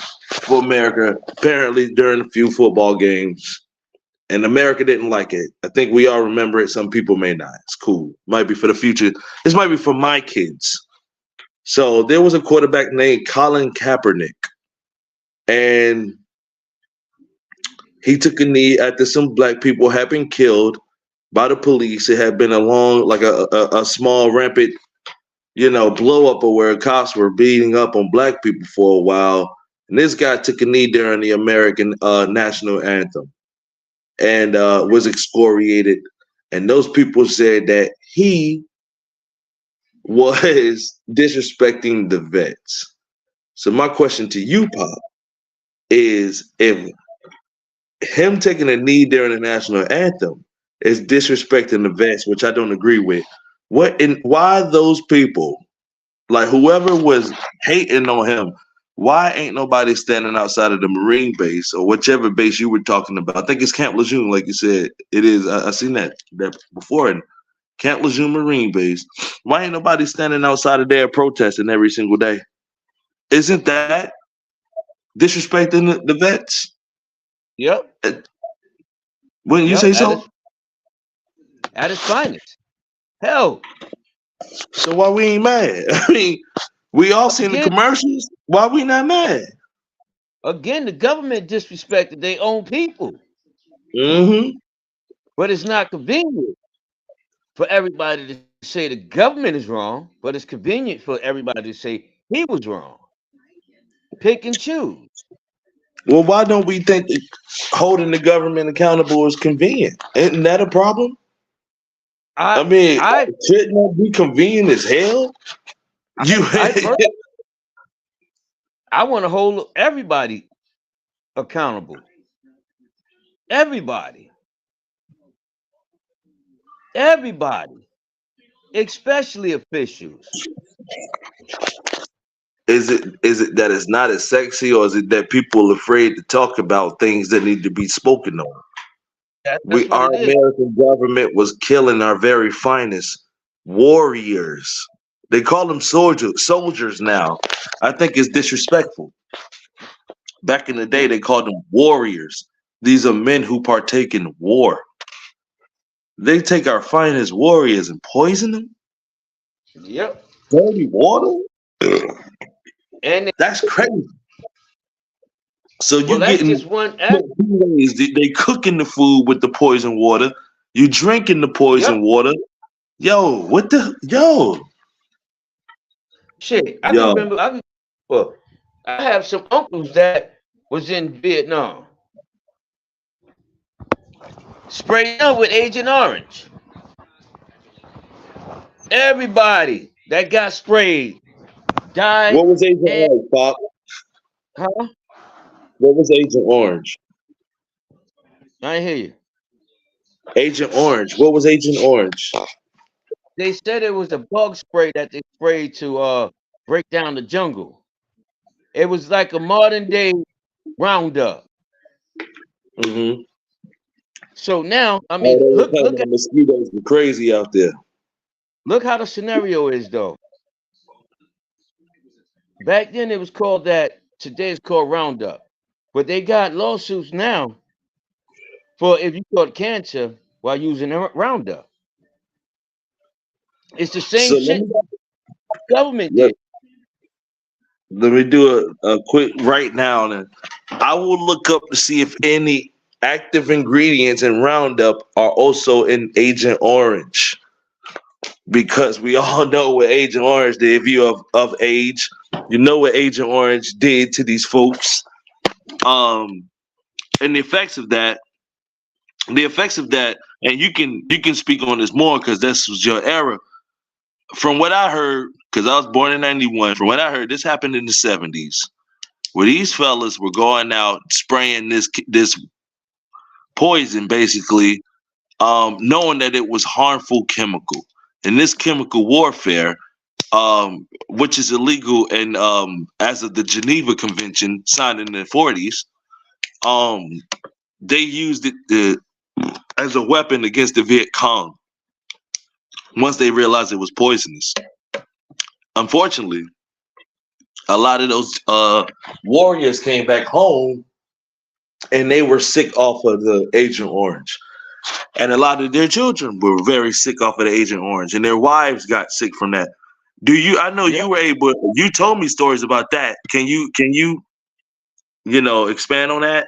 for America, apparently during a few football games. And America didn't like it. I think we all remember it. Some people may not. It's cool. Might be for the future. This might be for my kids. So there was a quarterback named Colin Kaepernick, and he took a knee after some black people had been killed by the police. It had been a long, like a small rampant, blow up, or where cops were beating up on black people for a while. And this guy took a knee during the American national anthem and was excoriated. And those people said that he was disrespecting the vets. So my question to you, Pop, is if him taking a knee during the national anthem is disrespecting the vets, which I don't agree with. What and why those people, like whoever was hating on him, why ain't nobody standing outside of the Marine base or whichever base you were talking about? I think it's Camp Lejeune, like you said. It is. I seen that before in Camp Lejeune Marine Base. Why ain't nobody standing outside of there protesting every single day? Isn't that disrespecting the vets? Yep. Uh, Wouldn't you Yep. say so? At its finest. Hell, So why we ain't mad? I mean, we all seen the again, commercials. Why we not mad? the government disrespected their own people, Mm-hmm. but it's not convenient for everybody to say the government is wrong, but it's convenient for everybody to say he was wrong. Pick and choose. Well, why don't we think that holding the government accountable is convenient? Isn't that a problem? I I mean, I shouldn't that be convenient as hell? You I per- I want to hold everybody accountable. Everybody, everybody, especially officials. is it that it's not as sexy, or is it that people are afraid to talk about things that need to be spoken on? That's what Our it is. American government was killing our very finest warriors. They call them soldiers now. I think it's disrespectful. Back in the day, they called them warriors. These are men who partake in war. They take our finest warriors and poison them. Yep. Dirty water. And That's crazy. So well, you that's getting just one two ways. They cooking the food with the poison water. You drinking the Yep. poison water. Yo, what the yo Shit. I can yo? remember. Well, I have some uncles that was in Vietnam, sprayed up with Agent Orange. Everybody that got sprayed died. What was Agent And Orange, Pop? huh? What was Agent Orange? I hear you. Agent Orange. What was Agent Orange? They said it was a bug spray that they sprayed to break down the jungle. It was like a modern day Roundup. Mm-hmm. So now, I Oh, mean, they were look telling at the mosquitoes were crazy out there. look how the scenario is though. Back then it was called that. Today it's called Roundup. But they got lawsuits now for if you caught cancer while using Roundup. It's the So same shit the government let, did. let me do a quick right now, and I will look up to see if any active ingredients in Roundup are also in Agent Orange, because we all know what Agent Orange did. If you're of age, you know what Agent Orange did to these folks. Um, and the effects of that, and you can speak on this more because this was your era. From what I heard, because I was born in '91, from what I heard, this happened in the '70s, where these fellas were going out spraying this poison, basically, knowing that it was harmful chemical. And this chemical warfare, which is illegal, and as of the Geneva Convention signed in the '40s, um, they used it as a weapon against the Viet Cong once they realized it was poisonous. Unfortunately, a lot of those warriors came back home and they were sick off of the Agent Orange. And a lot of their children were very sick off of the Agent Orange, and their wives got sick from that. I know Yep. you were able, you told me stories about that. Can you expand on that?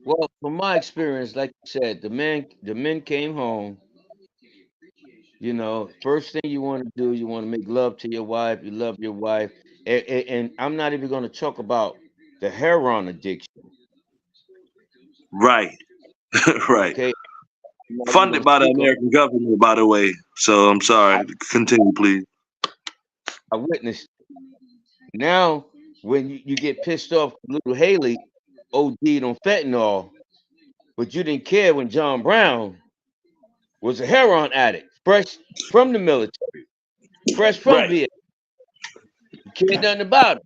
Well, from my experience, like you said, the men came home. First thing you want to do, you want to make love to your wife. You love your wife, and I'm not even going to talk about the heroin addiction. Right, right. Okay, I'm not even going Funded to by the speak on. American government, by the way. So I'm I, sorry. Continue, please. I witnessed now when you get pissed off, little Haley. OD'd on fentanyl, but you didn't care when John Brown was a heroin addict, fresh from the military, fresh from Right. Vietnam. You cared nothing about it.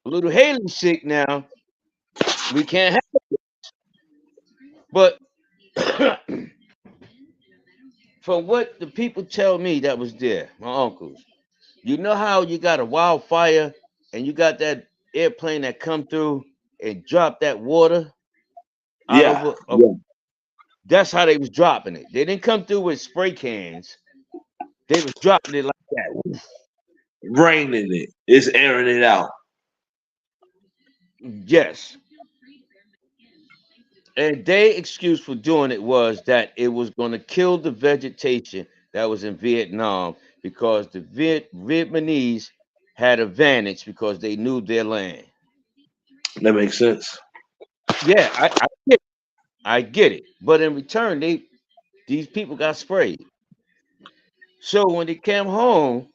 Little Haley's sick now. We can't have but from what the people tell me that was there, my uncles, you know how you got a wildfire and you got that airplane that come through and drop that water out Yeah. over Yeah. that's how they was dropping it. They didn't come through with spray cans. They was dropping it like that. Raining it. It's airing it out. Yes. And their excuse for doing it was that it was going to kill the vegetation that was in Vietnam because the Vietnamese had advantage because they knew their land. That makes sense. Yeah, get, I get it. But in return, these people got sprayed. So when they came home,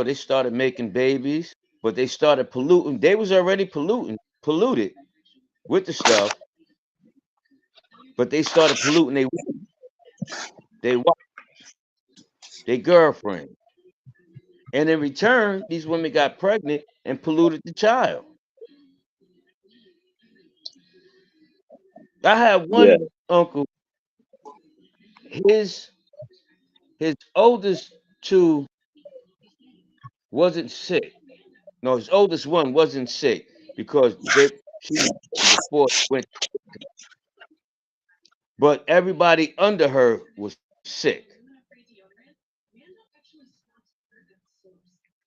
they started making babies, but they started polluting. They was already polluted with the stuff, but they started polluting they wife, their girlfriend. And in return, these women got pregnant and polluted the child. I had Yeah. one uncle, his his oldest two wasn't sick. No, his oldest one wasn't sick because she was before it went, but everybody under her was sick.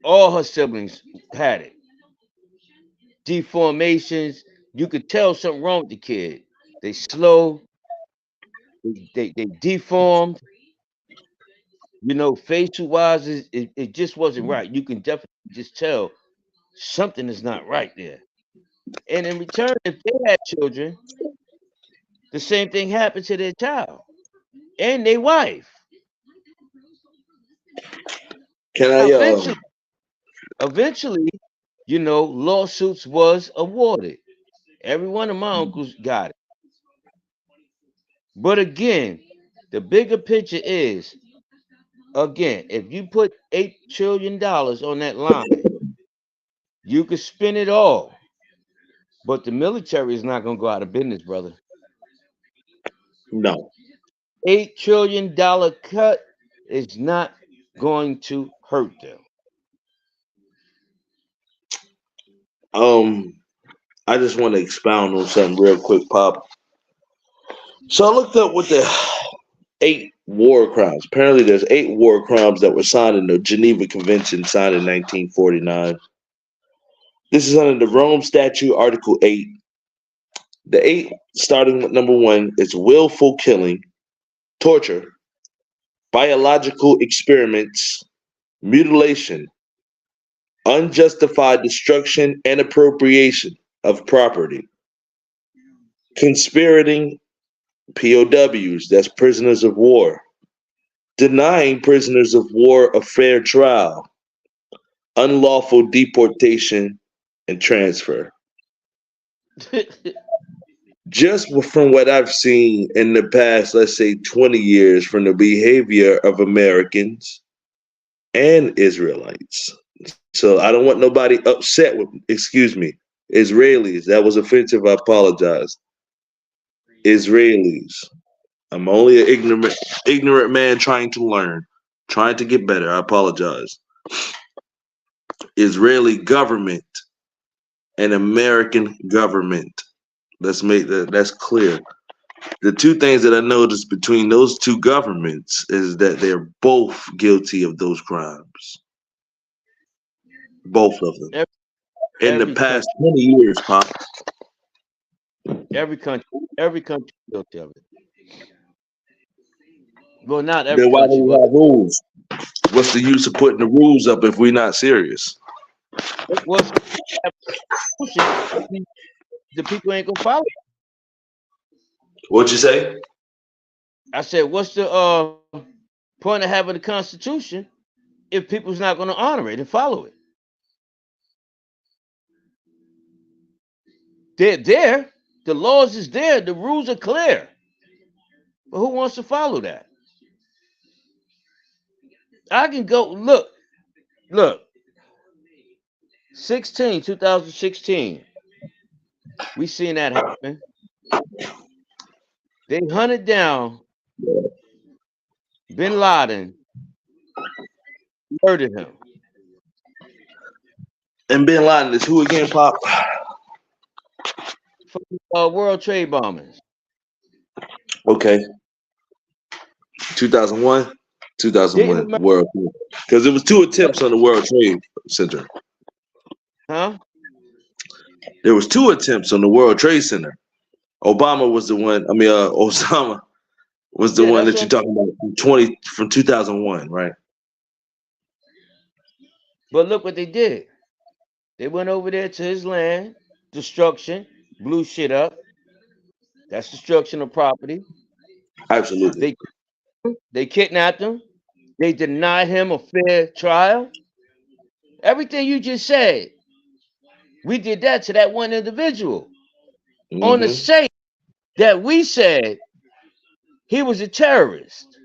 All her siblings had it. Deformations. You could tell something wrong with the kid. They slow, they deformed, facial wise, it just wasn't right. You can definitely just tell something is not right there. And in return, if they had children, the same thing happened to their child and their wife. Can Now, I eventually, lawsuits was awarded. Every one of my uncles got it. But again, the bigger picture is again, if you put $8 trillion on that line, you could spend it all. But the military is not going to go out of business, brother. no. $8 trillion cut is not going to hurt them. Um I just want to expound on something real quick, Pop. So I looked up what the 8 war crimes. Apparently there's 8 war crimes that were signed in the Geneva Convention signed in 1949. This is under the Rome Statute, Article 8. The 8, starting with number 1, is willful killing, torture, biological experiments, mutilation, unjustified destruction and appropriation of property, conspirating POWs, that's prisoners of war, denying prisoners of war a fair trial, unlawful deportation and transfer. Just from what I've seen in the past, let's say 20 years, from the behavior of Americans and Israelites. So I don't want nobody upset with, excuse me, Israelis. That was offensive. I apologize. Israelis. I'm only an ignorant man trying to learn, trying to get better. I apologize. Israeli government and American government. Let's make that's clear. The two things that I noticed between those two governments is that they're both guilty of those crimes. Both of them. every, In the every past country, 20 years, Pop. every country, every country is guilty of it. Well, not every Then why do country, we but have rules? What's the use of putting the rules up if we're not serious? what's the people ain't gonna follow it. What'd you say? I said, what's the point of having the Constitution if people's not gonna honor it and follow it? They're there. The laws is there. The rules are clear. But who wants to follow that? I can go look. 2016. We seen that happen. They hunted down Bin Laden, murdered him. And Bin Laden is who again, Pop? For World Trade bombings. Okay. 2001? 2001 Didn't World Trade. Because it was 2 attempts on the World Trade Center. Huh? There was 2 attempts on the World Trade Center. Obama was the one. I mean, Osama was the one that's that you're what talking about from 2001, right? But look what they did. They went over there to his land, destruction, blew shit up. That's destruction of property. Absolutely. They kidnapped him. They denied him a fair trial. Everything you just said, we did that to that one individual on the Mm-hmm. sake that we said he was a terrorist.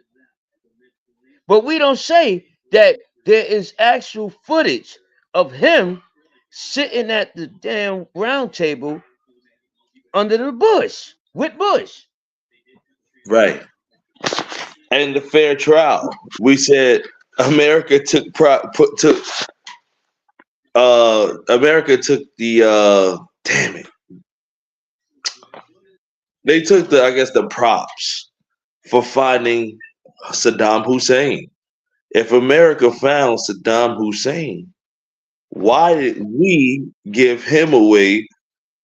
But we don't say that there is actual footage of him sitting at the damn round table under the bush with Bush. Right. And the fair trial. We said America took America took the damn it. They took the props for finding Saddam Hussein. If America found Saddam Hussein, why did we give him away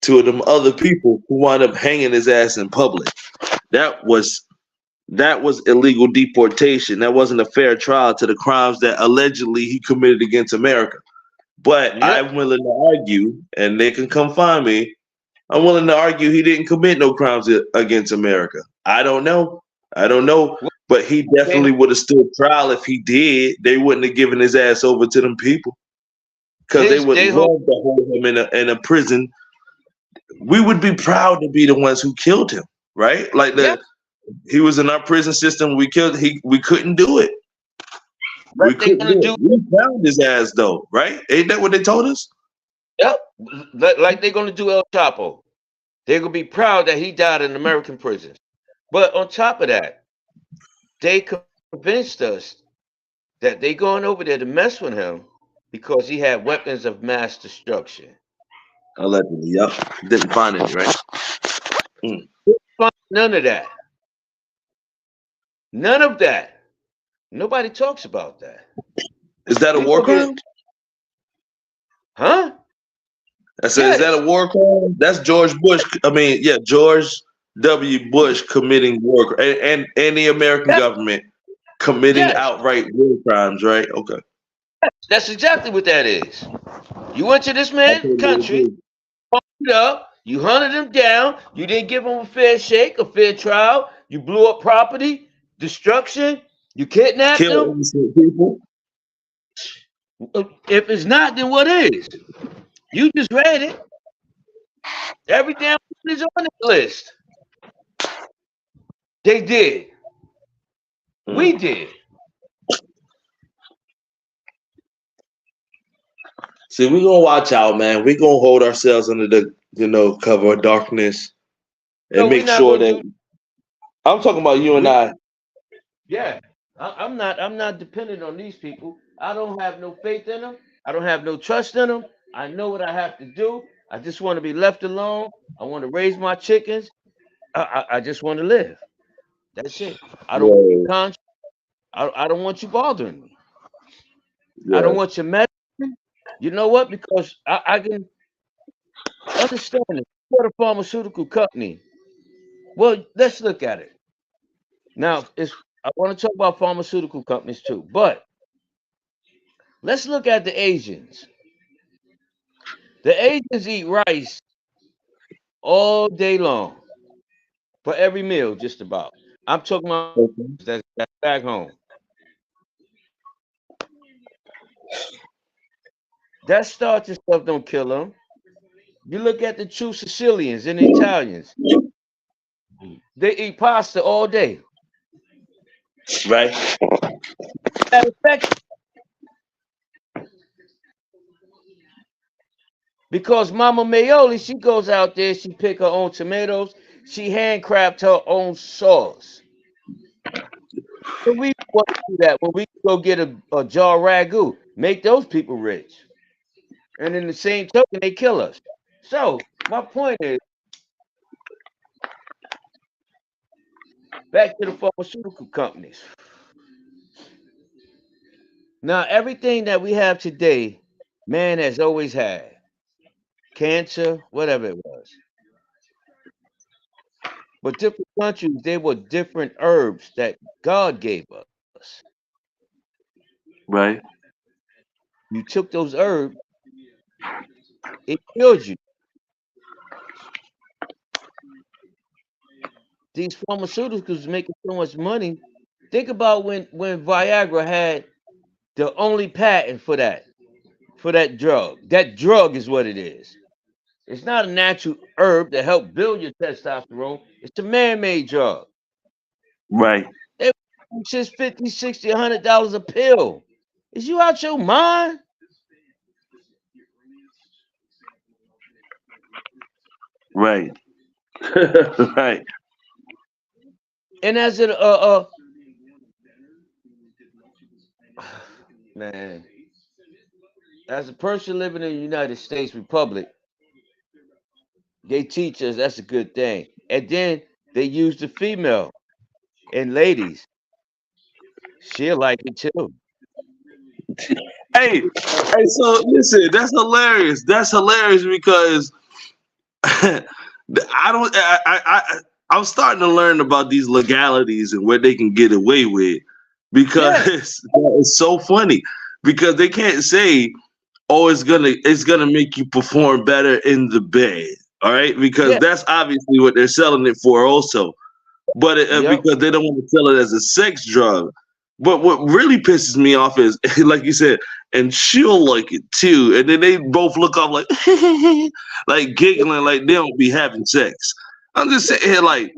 to them other people who wound up hanging his ass in public? That was illegal deportation. That wasn't a fair trial to the crimes that allegedly he committed against America. But Yep. I'm willing to argue, and they can come find me. I'm willing to argue he didn't commit no crimes against America. I don't know. But he definitely would have stood trial if he did. They wouldn't have given his ass over to them people because they would love to hold him in a prison. We would be proud to be the ones who killed him, right? Like he was in our prison system. We killed. We couldn't do it. We couldn't do it. We found his ass though, right? Ain't that what they told us? Yep. Like they're gonna do El Chapo. They're gonna be proud that he died in American prison. But on top of that, they convinced us that they going over there to mess with him because he had weapons of mass destruction. Allegedly, yep. Didn't find any, right? None of that. None of that. Nobody talks about that. Is that a war crime? Huh? I said, Is that a war crime? That's George Bush. I mean, yeah, George W. Bush committing war and the American government committing outright war crimes, right? Okay. That's exactly what that is. You went to this man's country, fucked up, you hunted him down, you didn't give him a fair shake, a fair trial, you blew up property, destruction, you kidnapped him. Kill innocent people. If it's not, then what is? You just read it. Every damn is on the list. They did. We did. See, we're gonna watch out, man. We're gonna hold ourselves under the cover of darkness and make sure that I'm talking about you and I. Yeah. I'm not dependent on these people. I don't have no faith in them. I don't have no trust in them. I know what I have to do. I just want to be left alone. I want to raise my chickens. I just want to live. That's it. I don't want your conscience. I don't want you bothering me. I don't want your medicine. You know what? Because I can understand it. What a pharmaceutical company. Well, let's look at it. Now, I want to talk about pharmaceutical companies too, but let's look at the Asians. The Asians eat rice all day long for every meal, just about. I'm talking about that's back home. That starch and stuff don't kill them. You look at the true Sicilians and the Italians, they eat pasta all day. Right. Matter of fact, because Mama Mayoli, she goes out there, she pick her own tomatoes, she handcraft her own sauce. When we want to do that, when we go get a jar ragu, make those people rich. And in the same token, they kill us. So my point is, back to the pharmaceutical companies. Now, everything that we have today, man has always had. Cancer, whatever it was. But different countries, they were different herbs that God gave us. Right. You took those herbs, it killed you. These pharmaceuticals making so much money. Think about when Viagra had the only patent for that drug. That drug is what it is. It's not a natural herb to help build your testosterone. It's a man-made drug. Right. They just 50, 60, $100 a pill. Is you out your mind? Right. Right. And as it man, as a person living in the United States Republic, they teach us that's a good thing. And then they use the female and ladies. She'll like it too. Hey, hey. So listen, that's hilarious. That's hilarious because I don't. I'm starting to learn about these legalities and what they can get away with because Yeah, it's so funny because they can't say, "Oh, it's gonna make you perform better in the bed." All right, because yeah, that's obviously what they're selling it for, also. But yep, because they don't want to sell it as a sex drug. But what really pisses me off is, like you said, and she'll like it too. And then they both look off like, like giggling, like they don't be having sex. I'm just sitting here like,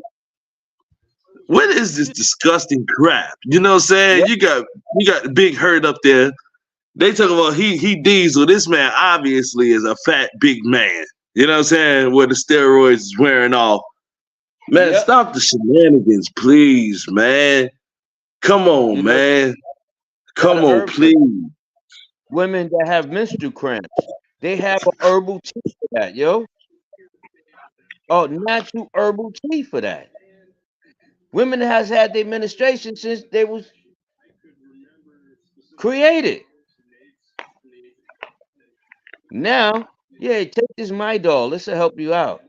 what is this disgusting crap? You know what I'm saying? yep, You got Big Hurt up there. They talk about he Diesel. This man obviously is a fat big man. You know what I'm saying? Where the steroids is wearing off. Man, yep. stop the shenanigans, please, man. Come You on, know, man. got Come a on, herb for please. women that have menstrual cramps. They have a herbal tea for that, yo. Oh, natural herbal tea for that. Women has had their menstruation since they was created. Now, yeah, take this Midol. This will help you out.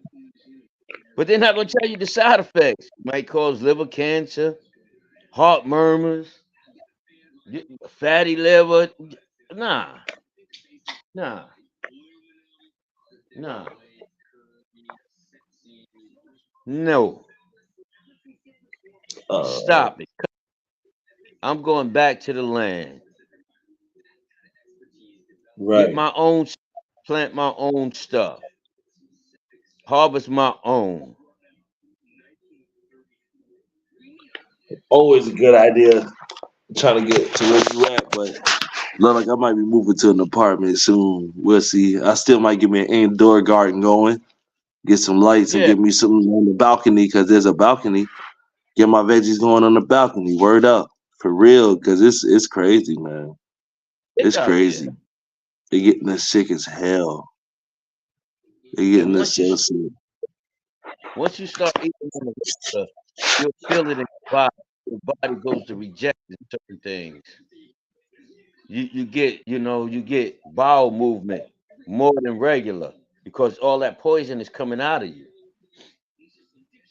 But they're not gonna tell you the side effects. Might cause liver cancer, heart murmurs, fatty liver. Nah, nah, nah. No. Uh, Stop it. I'm going back to the land. Get right. my own, plant my own stuff, harvest my own. Always a good idea trying to get to where you at, but look like I might be moving to an apartment soon. We'll see. I still might get me an indoor garden going, get some lights, and Yeah, get me something on the balcony because there's a balcony. Get my veggies going on the balcony. Word up, for real, because it's crazy, man. it's It's out there. crazy. They getting us sick as hell. They And getting us so sick. once you start eating on the regular, you'll feel it in your body. Your body goes to reject certain things. You get bowel movement more than regular because all that poison is coming out of you.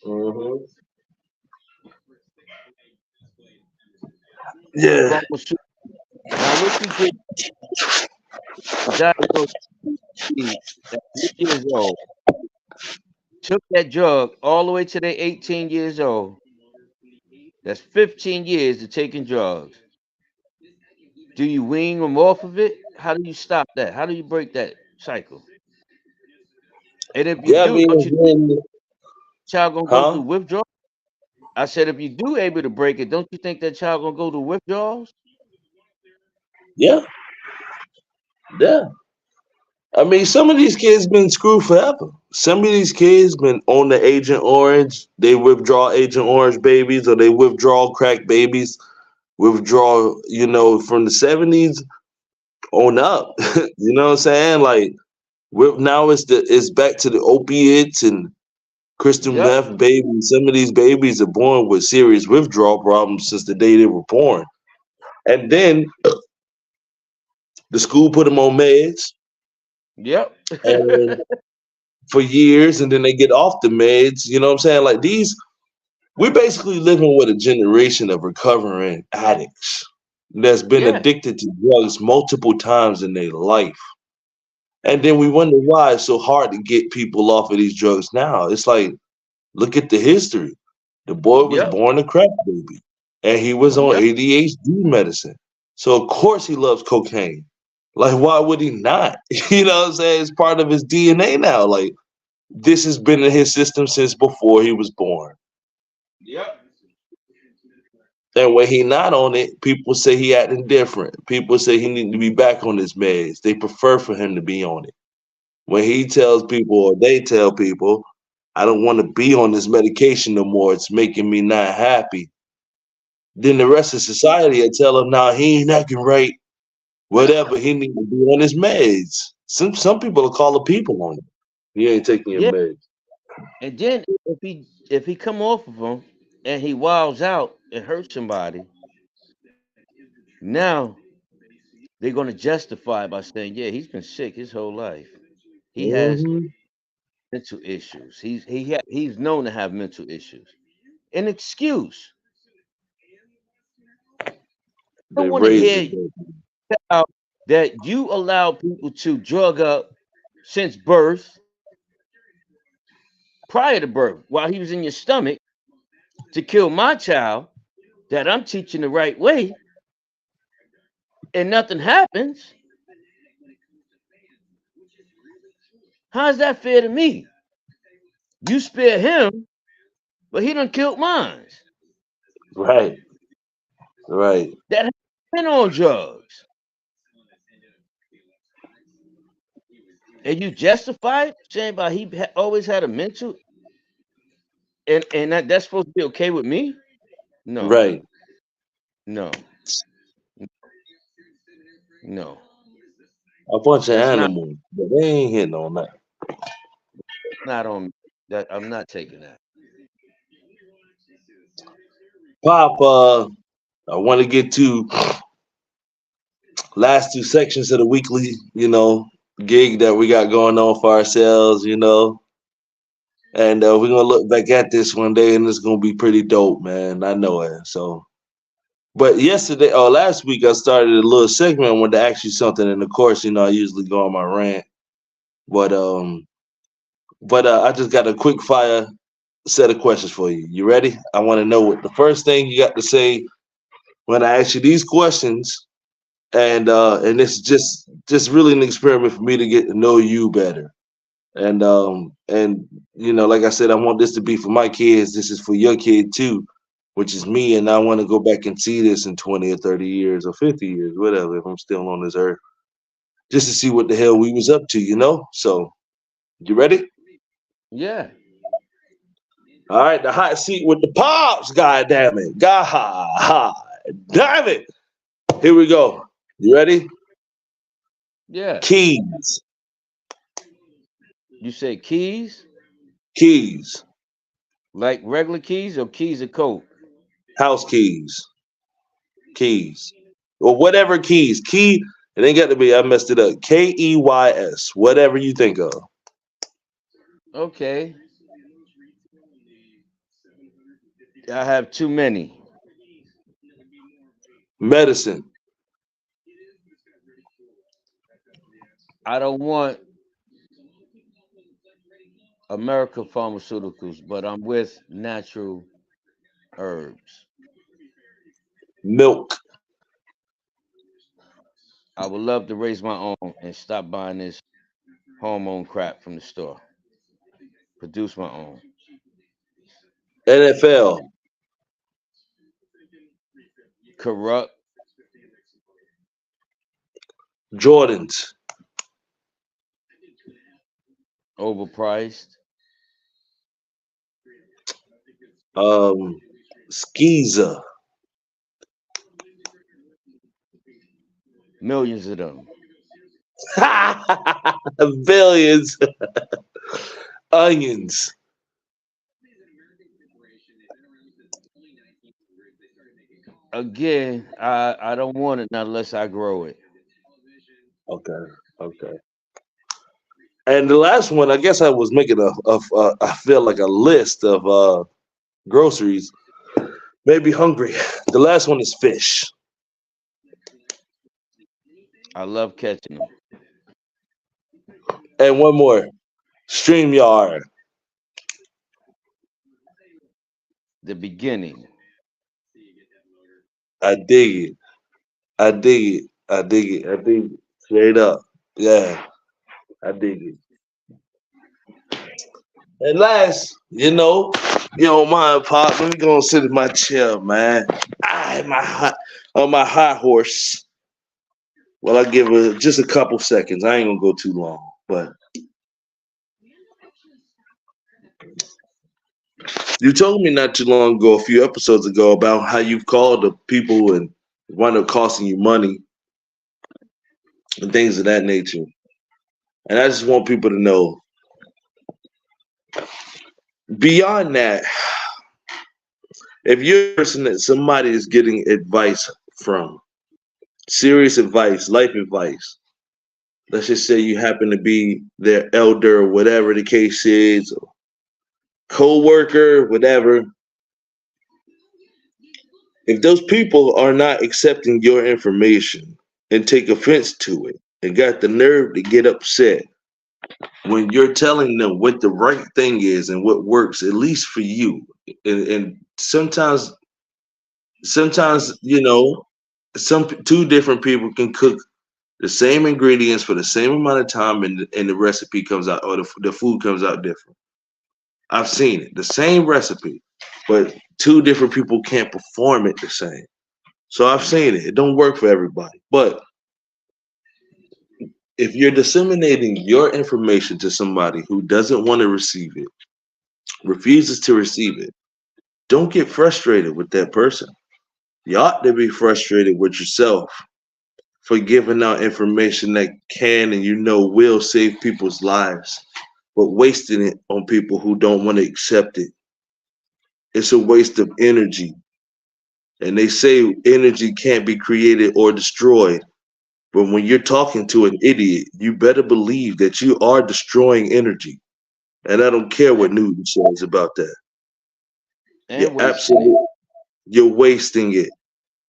Hmm. Yeah. Pharmaceutical. Now, what you get diagnosed at 3 years old, took that drug all the way to they 18 years old. That's 15 years of taking drugs. Do you wean them off of it? How do you stop that? How do you break that cycle? And if you Yeah, I do, mean, don't you think then, the child gonna go through huh? withdrawal? I said if you do able to break it, don't you think that child gonna go through withdrawals? Yeah, yeah. I mean, some of these kids been screwed forever. Some of these kids been on the Agent Orange. They withdraw Agent Orange babies, or they withdraw crack babies. Withdraw, from the 70s on up. You know what I'm saying? Like, now it's back to the opiates and crystal Yep, meth babies. Some of these babies are born with serious withdrawal problems since the day they were born. And then the school put them on meds yep, and for years, and then they get off the meds. You know what I'm saying? Like, we're basically living with a generation of recovering addicts that's been yeah, addicted to drugs multiple times in their life. And then we wonder why it's so hard to get people off of these drugs now. It's like, look at the history. The boy was yep, born a crack baby, and he was on yep, ADHD medicine. So of course he loves cocaine. Like, why would he not? You know what I'm saying? It's part of his DNA now. Like, this has been in his system since before he was born. yep, And when he not on it, people say he acting different. People say he need to be back on his meds. They prefer for him to be on it. When he tells people or they tell people, I don't want to be on this medication no more. It's making me not happy. Then the rest of society will tell him, nah, he ain't acting right. Whatever, he need to be on his meds. Some people will call the people on it. You ain't taking your yeah. meds. And then if he come off of them and he wilds out and hurts somebody, now they're gonna justify it by saying, yeah, he's been sick his whole life. He has Hmm. mental issues. He's known to have mental issues. An excuse. I They don't want to raised it. hear out that you allow people to drug up since birth, prior to birth, while he was in your stomach, to kill my child that I'm teaching the right way, and nothing happens. How's that fair to me? You spare him, but he done killed mine. Right, right, That has been on drugs. And you justify it, saying about always had a mental, and that's supposed to be okay with me? No, right. no, no. A bunch of That's not animals, but they ain't hitting on that. not on that. I'm not taking that. Pop, I want to get to last two sections of the weekly, gig that we got going on for ourselves, and we're gonna look back at this one day, and it's gonna be pretty dope, man. I know it. So, but yesterday or last week, I started a little segment. I wanted to ask you something, and of course, I usually go on my rant, but I just got a quick fire set of questions for you. You ready? I want to know what the first thing you got to say when I ask you these questions, and it's just really an experiment for me to get to know you better. And like I said, I want this to be for my kids. This is for your kid too, which is me. And I want to go back and see this in 20 or 30 years or 50 years, whatever, if I'm still on this earth, just to see what the hell we was up to. So you ready? Yeah, All right, the hot seat with the pops. God damn it. God damn it. Here we go. You ready? yeah. Keys. You say keys, Keys. like regular keys or keys of coke? House keys. Keys. Or whatever keys. Key. It ain't got to be. I messed it up. Keys. Whatever you think of. Okay, I have too many. Medicine. I don't want America Pharmaceuticals, but I'm with natural herbs. Milk. I would love to raise my own and stop buying this hormone crap from the store. Produce my own. NFL, Corrupt. Jordans, Overpriced. Skeezer, Millions of them. billions, onions. Again, I don't want it unless I grow it. Okay, okay. And the last one, I guess I was making I feel like a list of groceries. Maybe hungry. The last one is fish. I love catching them. And one more, StreamYard. The beginning. I dig it. I dig it. I dig it. I dig it. Straight up. Yeah, I dig it. And last, you don't mind, Pop. Let me go and sit in my chair, man. I on my high horse. Well, I give it just a couple seconds. I ain't gonna go too long, but you told me not too long ago, a few episodes ago, about how you've called the people and wound up costing you money and things of that nature. And I just want people to know, beyond that, if you're a person that somebody is getting advice from, serious advice, life advice, let's just say you happen to be their elder or whatever the case is, or co-worker, whatever, if those people are not accepting your information and take offense to it and got the nerve to get upset when you're telling them what the right thing is and what works, at least for you, and sometimes some two different people can cook the same ingredients for the same amount of time, and the recipe comes out, or the food comes out different. I've seen it, the same recipe, but two different people can't perform it the same. So I've seen it. It don't work for everybody. But if you're disseminating your information to somebody who doesn't want to receive it, refuses to receive it, don't get frustrated with that person. You ought to be frustrated with yourself for giving out information that can and will save people's lives, but wasting it on people who don't want to accept it. It's a waste of energy. And they say energy can't be created or destroyed. But when you're talking to an idiot, you better believe that you are destroying energy. And I don't care what Newton says about that. You're And wasting it. absolutely, you're wasting it.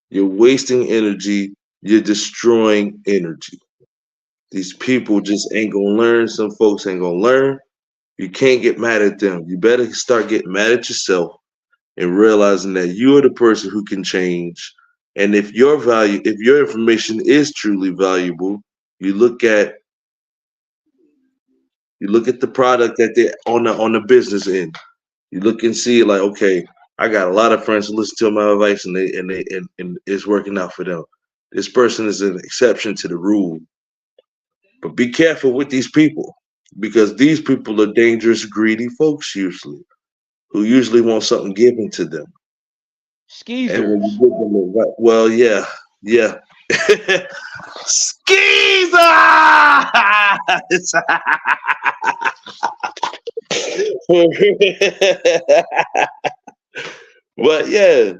You're wasting energy. You're destroying energy. These people just ain't gonna learn. Some folks ain't gonna learn. You can't get mad at them. You better start getting mad at yourself and realizing that you're the person who can change. And if your information is truly valuable, you look at the product that they on the business end. You look and see like, okay, I got a lot of friends who listen to my advice and it's working out for them. This person is an exception to the rule. But be careful with these people, because these people are dangerous, greedy folks usually, who usually want something given to them. And when you Skeezers. give them the right, well, yeah, yeah. Skeezer! But yeah,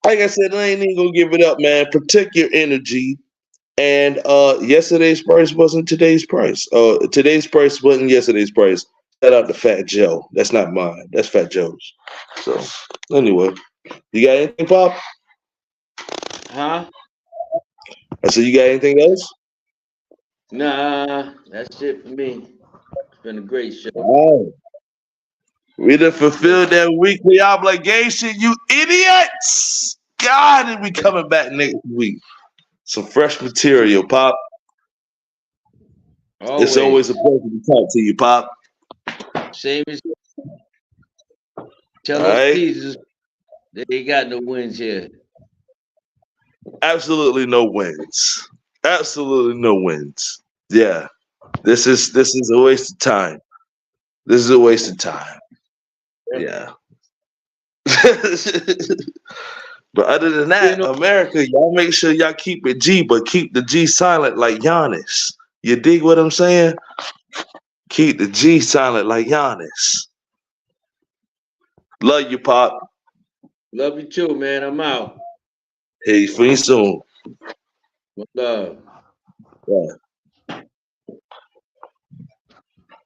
like I said, I ain't even gonna give it up, man. Protect your energy. And yesterday's price wasn't today's price. Today's price wasn't yesterday's price. Shout out to Fat Joe. That's not mine. That's Fat Joe's. So anyway, you got anything, Pop? Huh? I said, you got anything else? Nah, that's it for me. It's been a great show. All right. We done Yeah. fulfilled that weekly obligation, you idiots. God, and we coming back next week. Some fresh material, Pop. It's always a Always. pleasure to talk to you, Pop. Same as All tell those right. pieces they ain't got no wins here. Absolutely no wins. Absolutely no wins. Yeah. This is a waste of time. This is a waste of time. Yeah. But other than You that, know, America, y'all make sure y'all keep it G, but keep the G silent like Giannis. You dig what I'm saying? Keep the G silent like Giannis. Love you, Pop. love you too, man. I'm out. Hey, free soon. Love. Yeah.